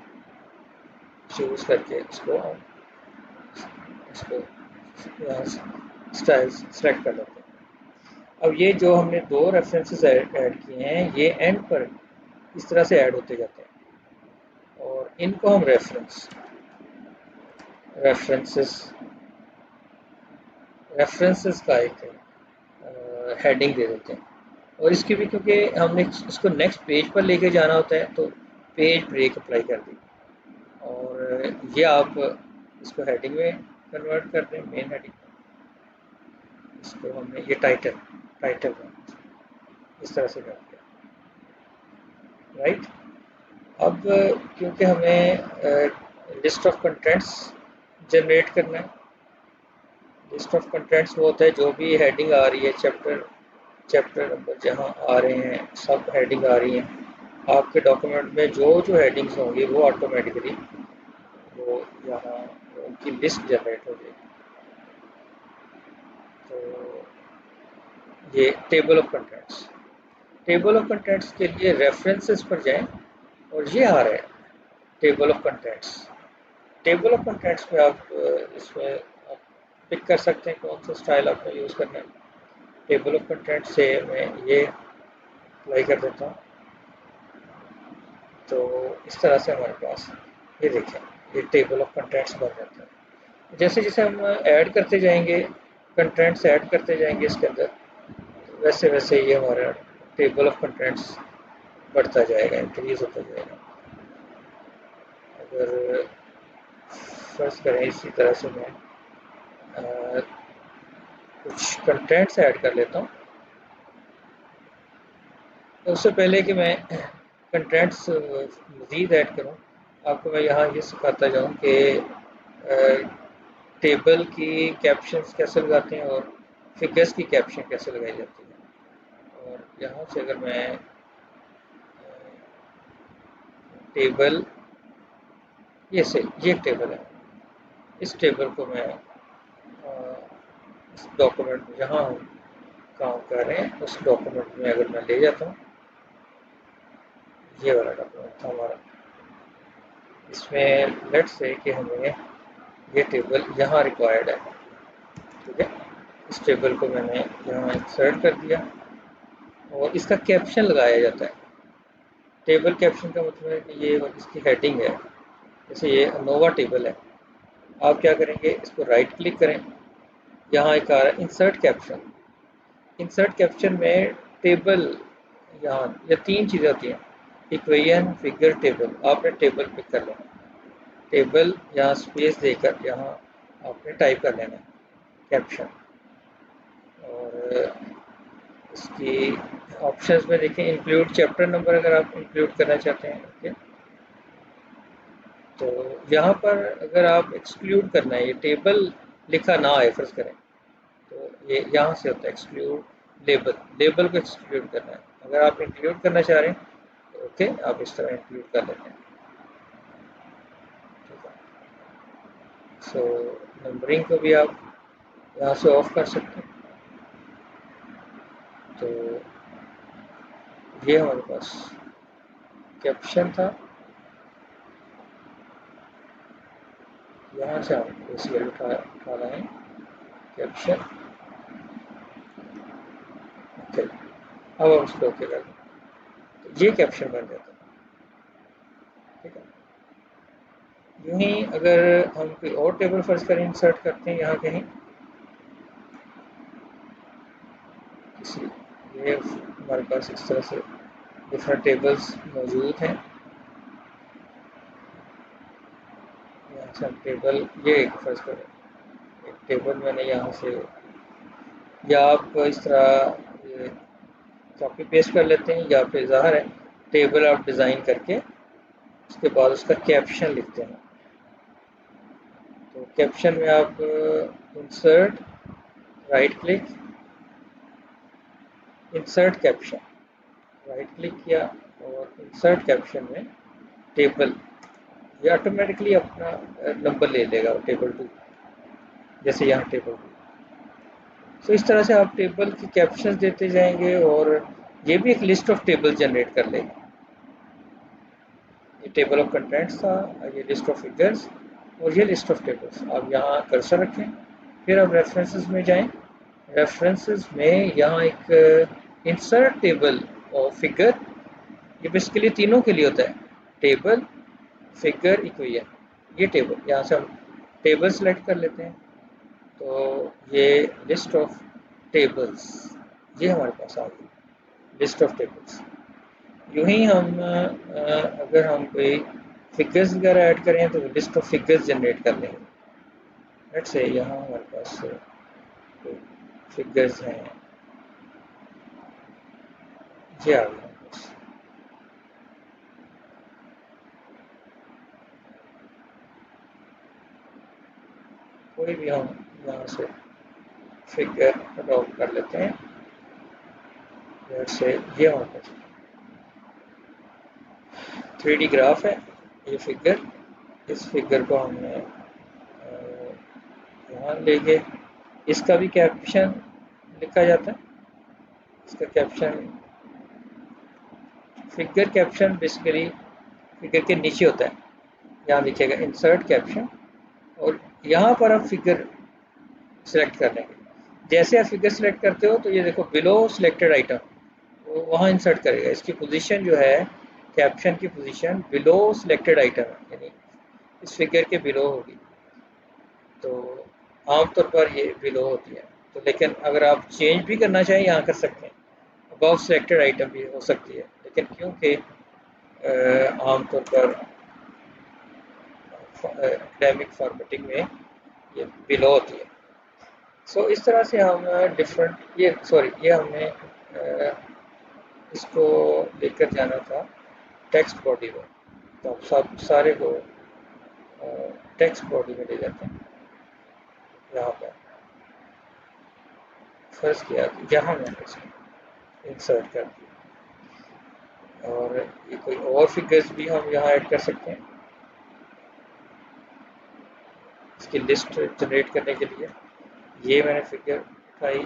चूज़ करके इसको यहाँ स्टाइल सेलेक्ट कर लेते हैं। अब ये जो हमने दो रेफरेंसेस ऐड किए हैं, ये एंड पर इस तरह से ऐड होते जाते हैं और इनको हम रेफरेंसेस रेफरेंसेस का एक हेडिंग दे देते हैं। और इसकी भी क्योंकि हमने इसको नेक्स्ट पेज पर लेके जाना होता है तो पेज ब्रेक अप्लाई कर दी, और ये आप इसको हेडिंग में कन्वर्ट कर दें, मेन हेडिंग। इसको हमने ये टाइटल इस तरह से कर दिया, राइट। अब क्योंकि हमें लिस्ट ऑफ कंटेंट्स जनरेट करना है, लिस्ट ऑफ कंटेंट्स वो होता है जो भी हेडिंग आ रही है, चैप्टर नंबर जहाँ आ रहे हैं, सब हेडिंग आ रही हैं आपके डॉक्यूमेंट में, जो जो हेडिंग्स होंगी वो ऑटोमेटिकली वो यहाँ उनकी लिस्ट जनरेट हो जाएगी। तो ये table of contents, table of contents के लिए रेफरेंसेस पर जाएं और ये आ रहा है table of contents. Table of contents में आप इसमें आप पिक कर सकते हैं कौन सा स्टाइल आपको यूज़ करना है। टेबल ऑफ कंटेंट्स से मैं ये अप्लाई कर देता हूँ, तो इस तरह से हमारे पास ये देखें, ये टेबल ऑफ कंटेंट्स बन जाता है। जैसे जैसे हम ऐड करते जाएंगे, कंटेंट्स ऐड करते जाएंगे इसके अंदर, वैसे वैसे ये हमारा टेबल ऑफ कंटेंट्स बढ़ता जाएगा, इंक्रीज होता जाएगा। अगर फर्स्ट करें इसी तरह से मैं कुछ कंटेंट्स ऐड कर लेता हूँ। तो उससे पहले कि मैं कंटेंट्स मज़ीद ऐड करूँ, आपको मैं यहाँ ये सिखाता जाऊँ कि टेबल की कैप्शंस कैसे लगाते हैं और फिगर्स की कैप्शन कैसे लगाई जाती है। और यहाँ से अगर मैं टेबल, ये टेबल है, इस टेबल को मैं इस डॉक्यूमेंट में जहाँ हम काम कर रहे हैं उस डॉक्यूमेंट में अगर मैं ले जाता हूँ, ये वाला डॉक्यूमेंट था हमारा, इसमें लेट्स से कि हमें ये टेबल यहाँ रिक्वायर्ड है। ठीक है, इस टेबल को मैंने यहाँ इंसर्ट कर दिया और इसका कैप्शन लगाया जाता है। टेबल कैप्शन का मतलब है कि ये इसकी हेडिंग है, जैसे ये नोवा टेबल है, आप क्या करेंगे, इसको राइट क्लिक करें, यहाँ एक आ रहा है इंसर्ट कैप्शन। इंसर्ट कैप्शन में टेबल, यहाँ ये तीन चीज़ें होती हैं, इक्वेशन, फिगर, टेबल। आपने टेबल पिक कर लेना, टेबल यहाँ स्पेस देकर यहाँ आपने टाइप कर लेना कैप्शन। और इसकी ऑप्शंस में देखें, इंक्लूड चैप्टर नंबर अगर आप इंक्लूड करना चाहते हैं, ओके। तो यहाँ पर अगर आप एक्सक्लूड करना है, ये टेबल लिखा ना आए फर्ज करें, तो ये यहाँ से होता है एक्सक्लूड लेबल, लेबल को एक्सक्लूड करना है। अगर आप इंक्लूड करना चाह रहे हैं तो ओके, आप इस तरह इंक्लूड कर लेते हैं। ठीक है, सो नंबरिंग को भी आप यहाँ से ऑफ कर सकते हैं। तो ये हमारे पास कैप्शन था, यहाँ से हम बेसिकली उठा रहे हैं कैप्शन। ओके, अब हम उसको ओके कर दें। ये कैप्शन बन जाता है। ठीक है, यूं ही अगर हम कोई और टेबल फर्ज करें, इंसर्ट करते हैं यहाँ कहीं किसी, ये हमारे पास इस तरह से डिफरेंट टेबल्स मौजूद हैं। यहाँ से हम टेबल, ये एक फर्ज करें एक टेबल मैंने यहाँ से, या आप इस तरह ये कॉपी पेस्ट कर लेते हैं, या फिर ज़ाहिर है टेबल आप डिज़ाइन करके उसके बाद उसका कैप्शन लिखते हैं। तो कैप्शन में आप insert, right click, insert caption, right click किया और इंसर्ट कैप्शन में टेबल, ये ऑटोमेटिकली अपना नंबर ले लेगा टेबल 2, जैसे यहाँ टेबल 2। तो इस तरह से आप टेबल की कैप्शंस देते जाएंगे और ये भी एक लिस्ट ऑफ टेबल जनरेट कर लेगा। ये टेबल ऑफ कंटेंट्स था, ये लिस्ट ऑफ फिगर्स और ये लिस्ट ऑफ टेबल्स। आप यहाँ कर्सर रखें, फिर आप रेफरेंसेस में जाएं। रेफरेंसेस में यहाँ एक इंसर्ट टेबल और फिगर, ये बेसिकली तीनों के लिए होता है, टेबल, फिगर, इक्वेशन। ये टेबल, यहाँ से हम टेबल सेलेक्ट कर लेते हैं, तो ये लिस्ट ऑफ टेबल्स, ये हमारे पास आ गई लिस्ट ऑफ टेबल्स। यूं ही हम अगर हम कोई फिगर्स वगैरह ऐड करें तो लिस्ट ऑफ फिगर्स जनरेट कर लेंगे। लेट्स से यहाँ हमारे पास कोई फिगर्स हैं, ये आ गया बस। कोई भी हम यहाँ से फिगर अडॉप्ट कर लेते हैं, जैसे ये हमारे पास 3D ग्राफ है। ये फिगर, इस फिगर को हमने यहाँ ले गए, इसका भी कैप्शन लिखा जाता है। इसका caption, figure caption basically figure के नीचे होता है, यहाँ लिखिएगा इंसर्ट कैप्शन और यहाँ पर आप फिगर सेलेक्ट कर लेंगे। जैसे आप फिगर सेलेक्ट करते हो तो ये देखो बिलो सिलेक्टेड आइटम, वो वहाँ इंसर्ट करेगा। इसकी पोजीशन जो है, कैप्शन की पोजीशन बिलो सिलेक्टेड आइटम है, यानी इस फिगर के बिलो होगी। तो आमतौर पर ये बिलो होती है, तो लेकिन अगर आप चेंज भी करना चाहें यहाँ कर सकते हैं, अबव सिलेक्टेड आइटम भी हो सकती है, लेकिन क्योंकि आमतौर पर एकेडमिक फॉर्मेटिंग में ये बिलो होती है। सो इस तरह से हम डिफरेंट, ये सॉरी ये हमने इसको लेकर जाना था टेक्स्ट बॉडी में, तो हम सब सारे को टेक्स्ट बॉडी में ले जाते हैं। यहाँ पर फर्स्ट किया, यहाँ मैंने इसको इंसर्ट कर दिया और ये कोई और फिगर्स भी हम यहाँ ऐड कर सकते हैं इसकी लिस्ट जनरेट करने के लिए। ये मैंने फिगर उठाई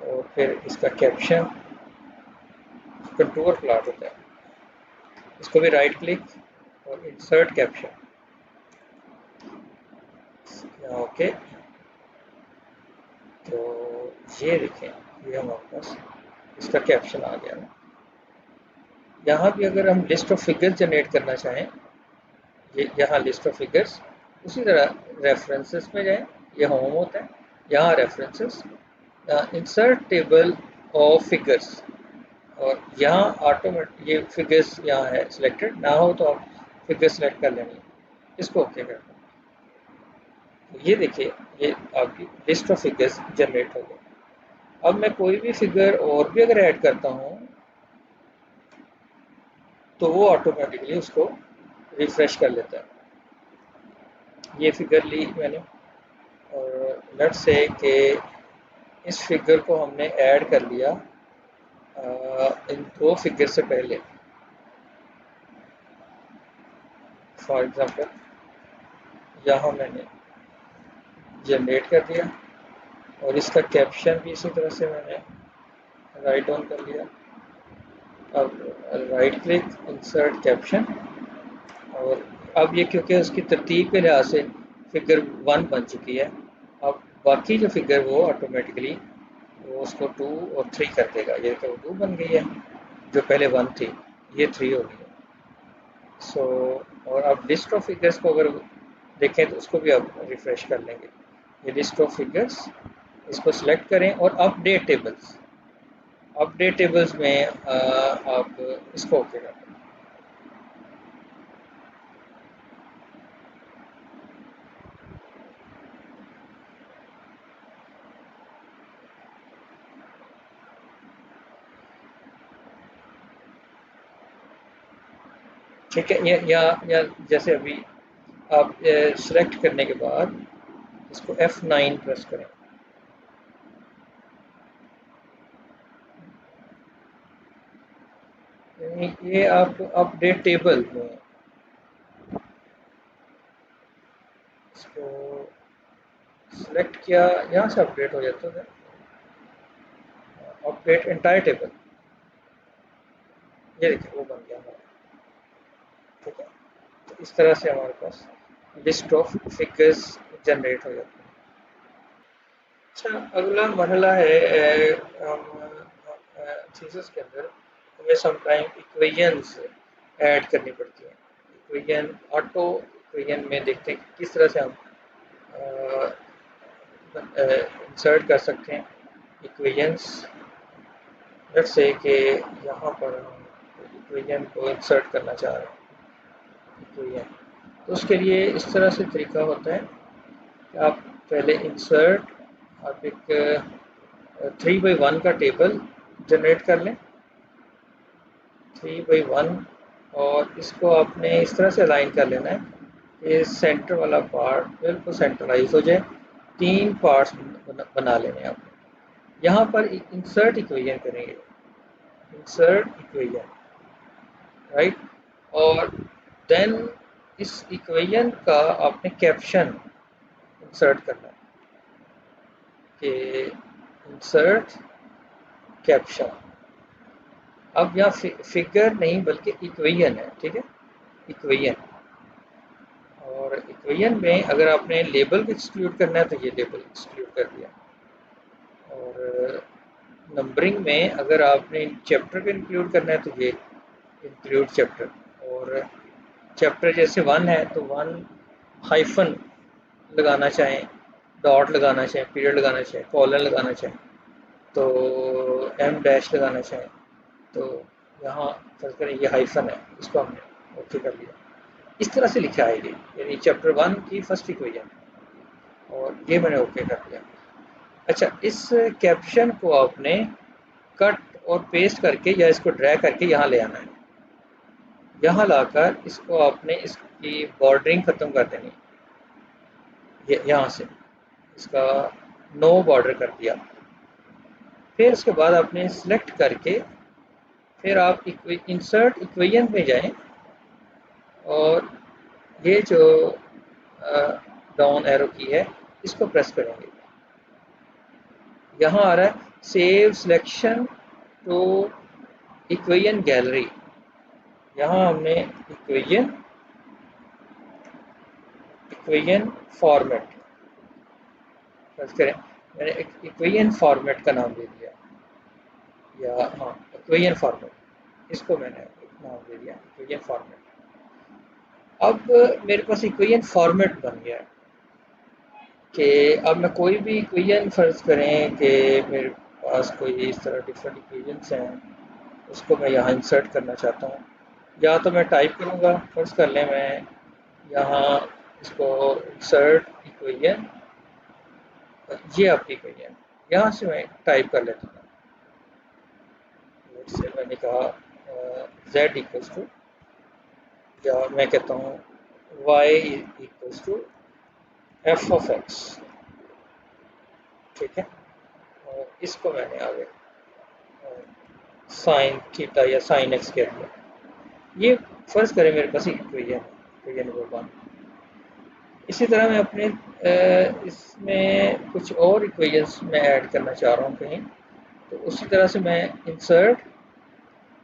और फिर इसका कैप्शन, कंटूर प्लॉट होता है, इसको भी राइट क्लिक और इंसर्ट कैप्शन, ओके। तो ये देखें, ये हमारे पास इसका कैप्शन आ गया ना। यहाँ भी अगर हम लिस्ट ऑफ फिगर्स जनरेट करना चाहें, ये यहाँ लिस्ट ऑफ फिगर्स, उसी तरह रेफरेंसेस में जाएं, ये होम होता है, यहाँ references, insert table of figures और यहाँ ऑटोमेटिक ये फिगर्स यहाँ है सिलेक्टेड, ना हो तो आप फिगर सेलेक्ट कर लेंगे, इसको ओके कर दें। तो ये देखिए, ये आपकी लिस्ट ऑफ फिगर्स जनरेट हो गई। अब मैं कोई भी फिगर और भी अगर ऐड करता हूँ तो वो ऑटोमेटिकली उसको रिफ्रेश कर लेता है। ये फिगर ली मैंने और लेट्स से कि इस फिगर को हमने ऐड कर लिया इन दो फिगर से पहले। फॉर एग्जांपल यहाँ मैंने जनरेट कर दिया और इसका कैप्शन भी इसी तरह से मैंने राइट डाउन कर लिया। अब राइट क्लिक, इंसर्ट कैप्शन, और अब ये क्योंकि उसकी तरतीब के लिहाज से फिगर 1 बन चुकी है, अब बाकी जो फिगर वो ऑटोमेटिकली वो उसको 2 और 3 कर देगा। ये तो 2 बन गई है। जो पहले 1 थी ये 3 हो गई है। सो और अब लिस्ट ऑफ फिगर्स को अगर देखें तो उसको भी अब रिफ्रेश कर लेंगे। ये लिस्ट ऑफ फिगर्स, इसको सिलेक्ट करें और अपडेट टेबल्स में आप इसको ओके कर दें। ठीक है, या जैसे अभी आप सिलेक्ट करने के बाद इसको F9 प्रेस करें। ये आप अपडेट टेबल में इसको सिलेक्ट किया, यहाँ से अपडेट हो जाता है। अपडेट एंटायर टेबल, ये देखिए वो बन गया हमारा। ठीक है, तो इस तरह से हमारे पास लिस्ट ऑफ फिगर्स जनरेट हो जाती है। अच्छा, अगला मरहला है थीसिस के अंदर हमें समटाइम इक्वेशंस ऐड करनी पड़ती हैं। इक्वेशन ऑटो इक्वेशन में देखते हैं कि किस तरह से हम इंसर्ट कर सकते हैं इक्वेशंस। लेट्स से कि यहाँ पर हम इक्वेशन को इंसर्ट करना चाह रहे हैं इक्वेशन, तो उसके लिए इस तरह से तरीका होता है कि आप पहले इंसर्ट, आप एक 3 by 1 का टेबल जनरेट कर लें, 3 by 1, और इसको आपने इस तरह से अलाइन कर लेना है कि सेंटर वाला पार्ट बिल्कुल सेंट्रलाइज हो जाए। 3 पार्ट्स बना लेने हैं आपने। यहाँ पर इंसर्ट इक्वेशन करेंगे, इंसर्ट इक्वेशन, राइट। और देन इस इक्वेशन का आपने कैप्शन इंसर्ट करना है कि इंसर्ट कैप्शन। अब यहाँ फिगर नहीं बल्कि इक्वेशन है, ठीक है, इक्वेशन। और इक्वेशन में अगर आपने लेबल को एक्सक्लूड करना है तो ये लेबल एक्सक्लूड कर दिया। और नंबरिंग में अगर आपने चैप्टर को इंक्लूड करना है तो ये इंक्लूड चैप्टर। और चैप्टर जैसे 1 है तो 1 हाइफन लगाना चाहें, डॉट लगाना चाहें, पीरियड लगाना चाहें, कॉलन लगाना चाहें, तो एम डैश लगाना चाहें, तो यहाँ फर्ज करें ये हाइफन है, इसको हमने ओके कर लिया। इस तरह से लिखा है ये, यानी चैप्टर 1 की फर्स्ट इक्वेशन, और ये मैंने ओके कर दिया। अच्छा, इस कैप्शन को आपने कट और पेस्ट करके या इसको ड्रैग करके यहाँ ले आना है। यहाँ लाकर इसको आपने इसकी बॉर्डरिंग ख़त्म कर देनी है। ये यहाँ से इसका नो बॉर्डर कर दिया। फिर उसके बाद आपने सिलेक्ट करके फिर आप इंसर्ट इक्वेशन में जाएं, और ये जो डाउन एरो की है इसको प्रेस करेंगे। यहाँ आ रहा है save selection to equation gallery. यहाँ हमने इक्वेशन इक्वेशन फॉर्मेट प्रेस करें। मैंने इक्वेशन फॉर्मेट का नाम दे दिया, या हाँ इक्वेशन फॉर्मेट, इसको मैंने एक नाम दे दिया इक्वेशन फॉर्मेट। अब मेरे पास इक्वेशन फॉर्मेट बन गया है कि अब मैं कोई भी इक्वेशन फ़र्ज़ करें कि मेरे पास कोई इस तरह डिफरेंट इक्वेशंस हैं, उसको मैं यहाँ इंसर्ट करना चाहता हूँ। या तो मैं टाइप करूँगा, फ़र्ज़ कर लें मैं यहाँ इसको इंसर्ट इक्वेशन, ये आपकी इक्वेशन, यहाँ से मैं टाइप कर लेता हूँ। जैसे मैंने कहा z इक्वल्स टू, या मैं कहता हूँ y equals to f of x, ठीक है। और इसको मैंने आगे साइन थीटा या साइन एक्स कह दिया। ये फ़र्ज़ करें मेरे पास इक्वेशन है, इक्वेशन नंबर 1। इसी तरह मैं अपने इसमें कुछ और इक्वेशंस मैं ऐड करना चाह रहा हूँ कहीं, तो उसी तरह से मैं इंसर्ट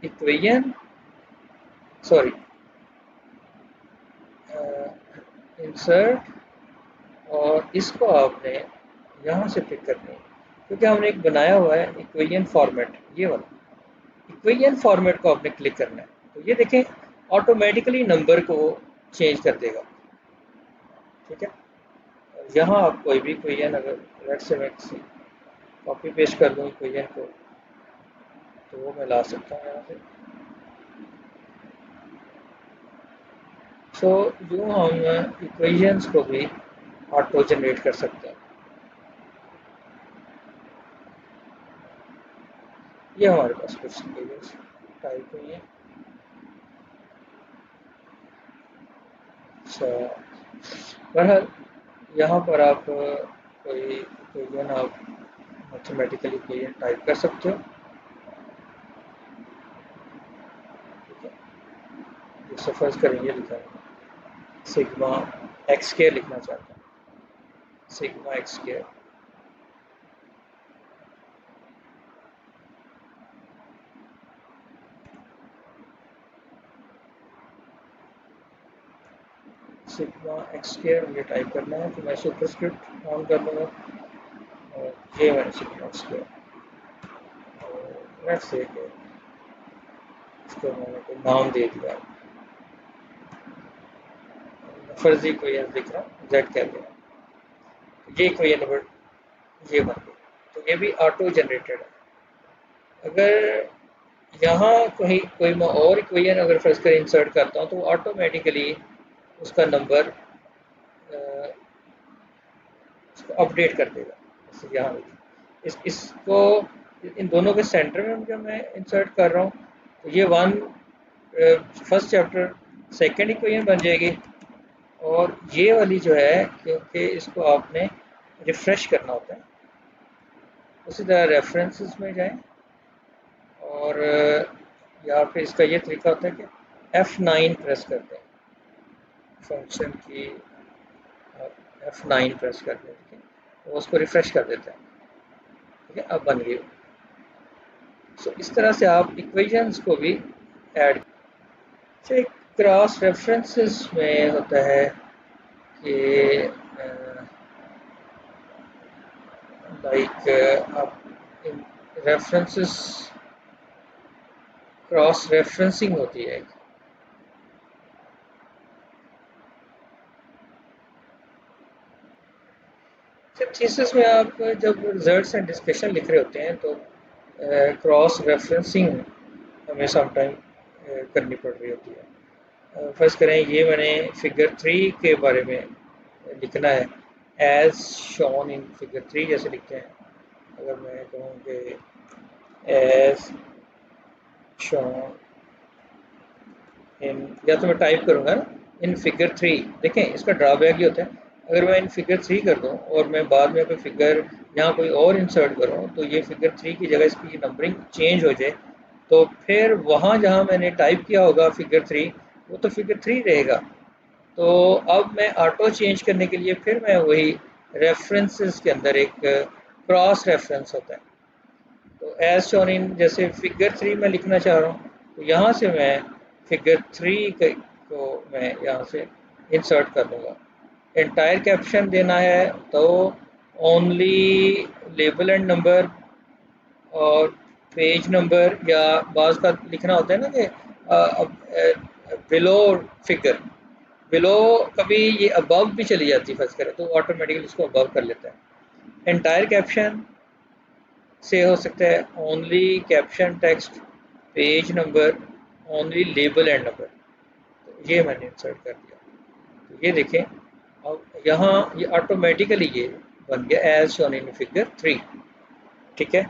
इक्वेशन, सॉरी इंसर्ट, और इसको आपने यहाँ से पिक करनी है क्योंकि हमने एक बनाया हुआ है इक्वेशन फॉर्मेट, ये वाला। इक्वेशन फॉर्मेट को आपने क्लिक करना है, तो ये देखें ऑटोमेटिकली नंबर को चेंज कर देगा। ठीक है, यहाँ आप कोई भी इक्वेशन अगर लेट्स से मैं कॉपी पेस्ट कर दूँ इक्वेशन को, तो वो मैं ला सकता हूँ यहाँ से। सो यूँ हम इक्वेशंस को भी ऑटो जनरेट कर सकते हैं। ये हमारे पास कुछ इक्वेशंस टाइप हुई हैं। अच्छा, बहरहाल यहाँ पर आप कोई इक्वेशन आप मैथमेटिकल इक्वेशन टाइप कर सकते हो। ठीक है, जैसे फर्स्ट करेंगे लिखा है सिग्मा एक्स स्क्वायर लिखना चाहता हूँ, sigma x square sigma x square मुझे टाइप करना है, तो मैं सुपरस्क्रिप्ट ऑन कर लूँगा और ये मैंने सिग्मा एक्स स्क्वायर और लेट्स से इसको मैंने कोई नाम दे दिया, फर्जी इक्वेशन लिख रहा हूँ जेड कह दिया, ये इक्वेशन नंबर ये बन गई। तो ये भी ऑटो जनरेटेड है। अगर यहाँ कहीं कोई मैं और इक्वेशन अगर फर्स्ट कर इंसर्ट करता हूँ तो ऑटोमेटिकली उसका नंबर इसको अपडेट कर देगा। जैसे यहाँ इसको इन दोनों के सेंटर में जब मैं इंसर्ट कर रहा हूँ तो ये one first chapter second equation बन जाएगी, और ये वाली जो है क्योंकि इसको आपने रिफ्रेश करना होता है, उसी तरह रेफरेंसेस में जाएं और यहाँ पे इसका ये तरीका होता है कि F9 प्रेस करते हैं, फंक्शन की F9 प्रेस कर देते हैं, तो उसको रिफ्रेश कर देते हैं। ठीक है, अब बन गई। सो इस तरह से आप इक्वेशंस को भी ऐड। से क्रॉस रेफरेंसेस में होता है कि लाइक आप रेफरेंसेस क्रॉस रेफरेंसिंग होती है। जब थीसिस में आप जब रिजल्ट्स एंड डिस्कशन लिख रहे होते हैं तो क्रॉस रेफरेंसिंग हमें समटाइम करनी पड़ रही होती है। फर्स्ट करें ये मैंने फिगर 3 के बारे में लिखना है, एज शोन इन फिगर 3 जैसे लिखते हैं। अगर मैं कहूँ कि एज शोन इन, या तो मैं टाइप करूँगा ना इन फिगर 3, देखें इसका ड्रॉबैक ये होता है अगर मैं इन फिगर 3 कर दूँ और मैं बाद में कोई फिगर यहाँ कोई और इंसर्ट करूँ तो ये फिगर 3 की जगह इसकी नंबरिंग चेंज हो जाए, तो फिर वहाँ जहाँ मैंने टाइप किया होगा फिगर 3 वो तो फिगर 3 रहेगा। तो अब मैं ऑटो चेंज करने के लिए फिर मैं वही रेफरेंसेस के अंदर एक क्रॉस रेफरेंस होता है, तो एज शोन इन जैसे फिगर 3 में लिखना चाह रहा हूँ तो यहाँ से मैं फिगर 3 को मैं यहाँ से इंसर्ट कर दूँगा। एंटायर कैप्शन देना है तो ओनली लेबल एंड नंबर और पेज नंबर, या बाज़ का लिखना होता है ना कि बिलो फिगर, बिलो कभी ये अबव भी चली जाती है फर्स्ट करें तो ऑटोमेटिकली इसको अबव कर लेता है। एंटायर कैप्शन से हो सकता है only caption text page number only label and number, तो ये मैंने इंसर्ट कर दिया। तो ये देखें अब यहाँ ये ऑटोमेटिकली ये बन गया एज शोन इन फिगर 3। ठीक है,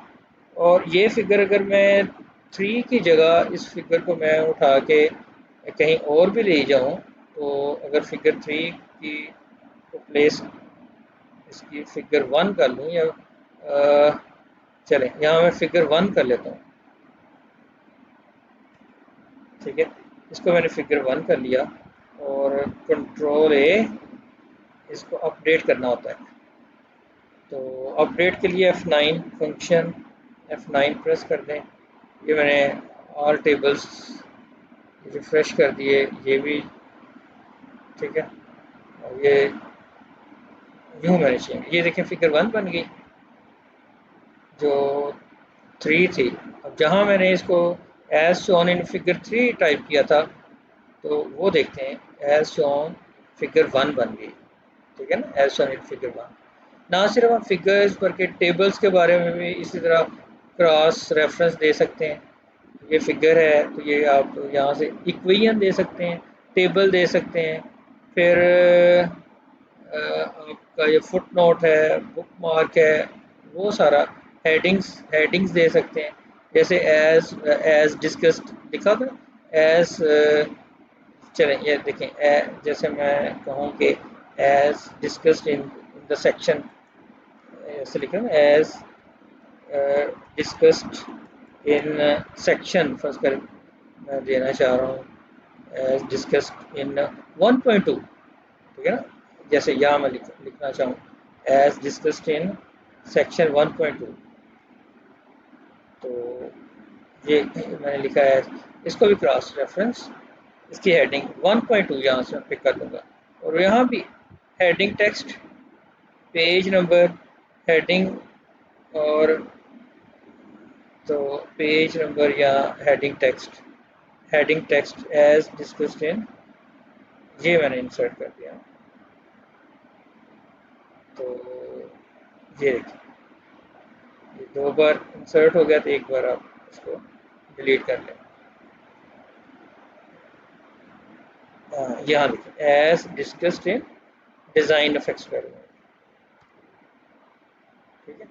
और ये फिगर अगर मैं 3 की जगह इस फिगर को मैं उठा के कहीं और भी ले जाऊँ, तो अगर फिगर 3 की प्लेस इसकी फिगर 1 कर लूँ, या चलें यहाँ मैं फिगर 1 कर लेता हूँ। ठीक है, इसको मैंने फिगर 1 कर लिया और कंट्रोल ए इसको अपडेट करना होता है, तो अपडेट के लिए F9 फंक्शन F9 प्रेस कर दें। ये मैंने ऑल टेबल्स रिफ्रेश कर दिए, ये भी ठीक है, और ये यूँ मैंने चेंज, ये देखें फिगर 1 बन गई जो 3 थी अब जहाँ मैंने इसको as shown in figure 3 type किया था, तो वो देखते हैं एज शोन फिगर 1 बन गई। ठीक है ना, एज शोन इन फिगर 1। ना सिर्फ हम फिगर्स बल्कि टेबल्स के बारे में भी इसी तरह क्रॉस रेफरेंस दे सकते हैं। ये फिगर है तो ये आप यहाँ से इक्वेशन दे सकते हैं, टेबल दे सकते हैं। फिर आपका ये फुट नोट है, बुक मार्क है, वो सारा हेडिंग्स हेडिंग्स दे सकते हैं। जैसे एज एज डिस्कस्ड लिखा था, एज चलें ये देखें, जैसे मैं कहूँ कि as discussed in the section, ऐसे लिखा ना, as discussed in section, first कर मैं देना चाह रहा हूँ एज डिस्कस्ड इन 1.2। ठीक है ना, जैसे यहाँ मैं लिखना चाहूँ एज डिस्कस्ड इन सेक्शन 1.2, तो ये मैंने लिखा है। इसको भी क्रॉस रेफरेंस, इसकी हेडिंग 1.2 यहाँ से मैं पिक कर लूँगा। और यहाँ भी heading text, page number, heading, और तो पेज नंबर या heading text as discussed in, ये मैंने इंसर्ट कर दिया। तो ये देखिए, ये 2 बार इंसर्ट हो गया, तो एक बार आप इसको डिलीट कर लें। यहाँ देखिए as discussed in design of experiment. ठीक है,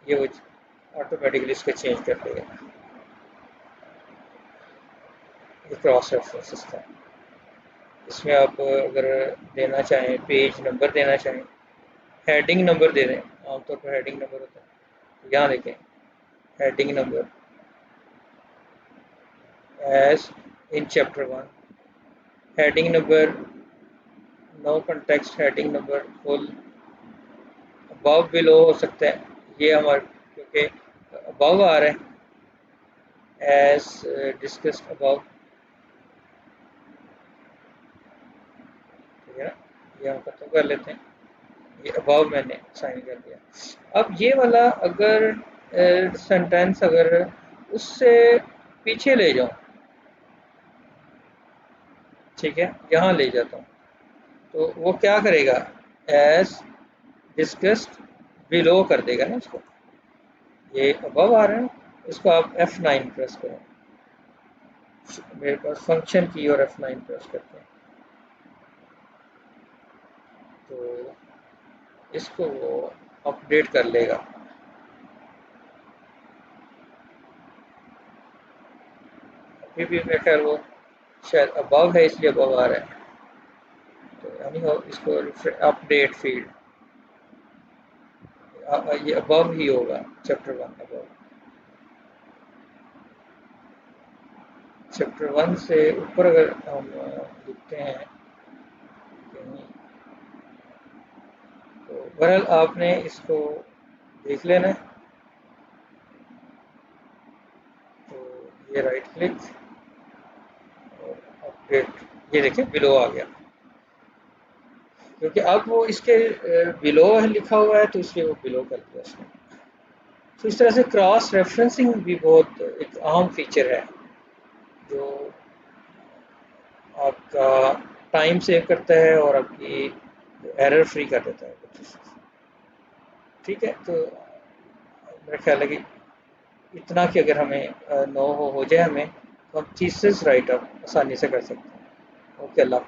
ये वो ऑटोमेटिकली इसको चेंज कर देगा। ये क्रॉस रेफरेंसेस था। इसमें आप अगर देना चाहें, पेज नंबर देना चाहें, हेडिंग नंबर दे दें, आमतौर पर हेडिंग नंबर होता है। यहाँ देखें heading number as in chapter 1, heading number, no context heading number, full, above below हो सकता है। ये हमारे क्योंकि अबव आ रहा है, एज डिस्कस्ड अबव। ठीक है ना, ये हम खत्म कर लेते हैं। ये अबव मैंने साइन कर दिया। अब ये वाला अगर सेंटेंस अगर उससे पीछे ले जाऊं, ठीक है, यहाँ ले जाता हूँ, तो वो क्या करेगा, एज डिस्कस्ड बिलो कर देगा ना इसको। ये अबव आ रहा है, इसको आप F9 प्रेस करें। मेरे पास फंक्शन की और F9 प्रेस करते हैं, तो इसको वो अपडेट कर लेगा। अभी भी मेरे ख्याल वो शायद अबव है, इसलिए अबव आ रहा है। तो यानी हो इसको अपडेट फील्ड, ये अबव ही होगा, चैप्टर 1 अबव। चैप्टर 1 से ऊपर अगर हम लिखते हैं कहीं, तो बहरहाल आपने इसको देख लेना है। तो ये राइट क्लिक और अपडेट, ये देखिए बिलो आ गया, क्योंकि अब वो इसके बिलो लिखा हुआ है, तो इसलिए वो बिलो कर दिया उसने। तो इस तरह से क्रॉस रेफरेंसिंग भी बहुत एक अहम फीचर है, जो आपका टाइम सेव करता है और आपकी एरर फ्री कर देता है कुछ चीज़। ठीक है, तो मेरा ख्याल है कि इतना कि अगर हमें नो हो जाए हमें, तो हम थीसिस राइट अप आसानी से कर सकते हैं। ओके, अल्लाह।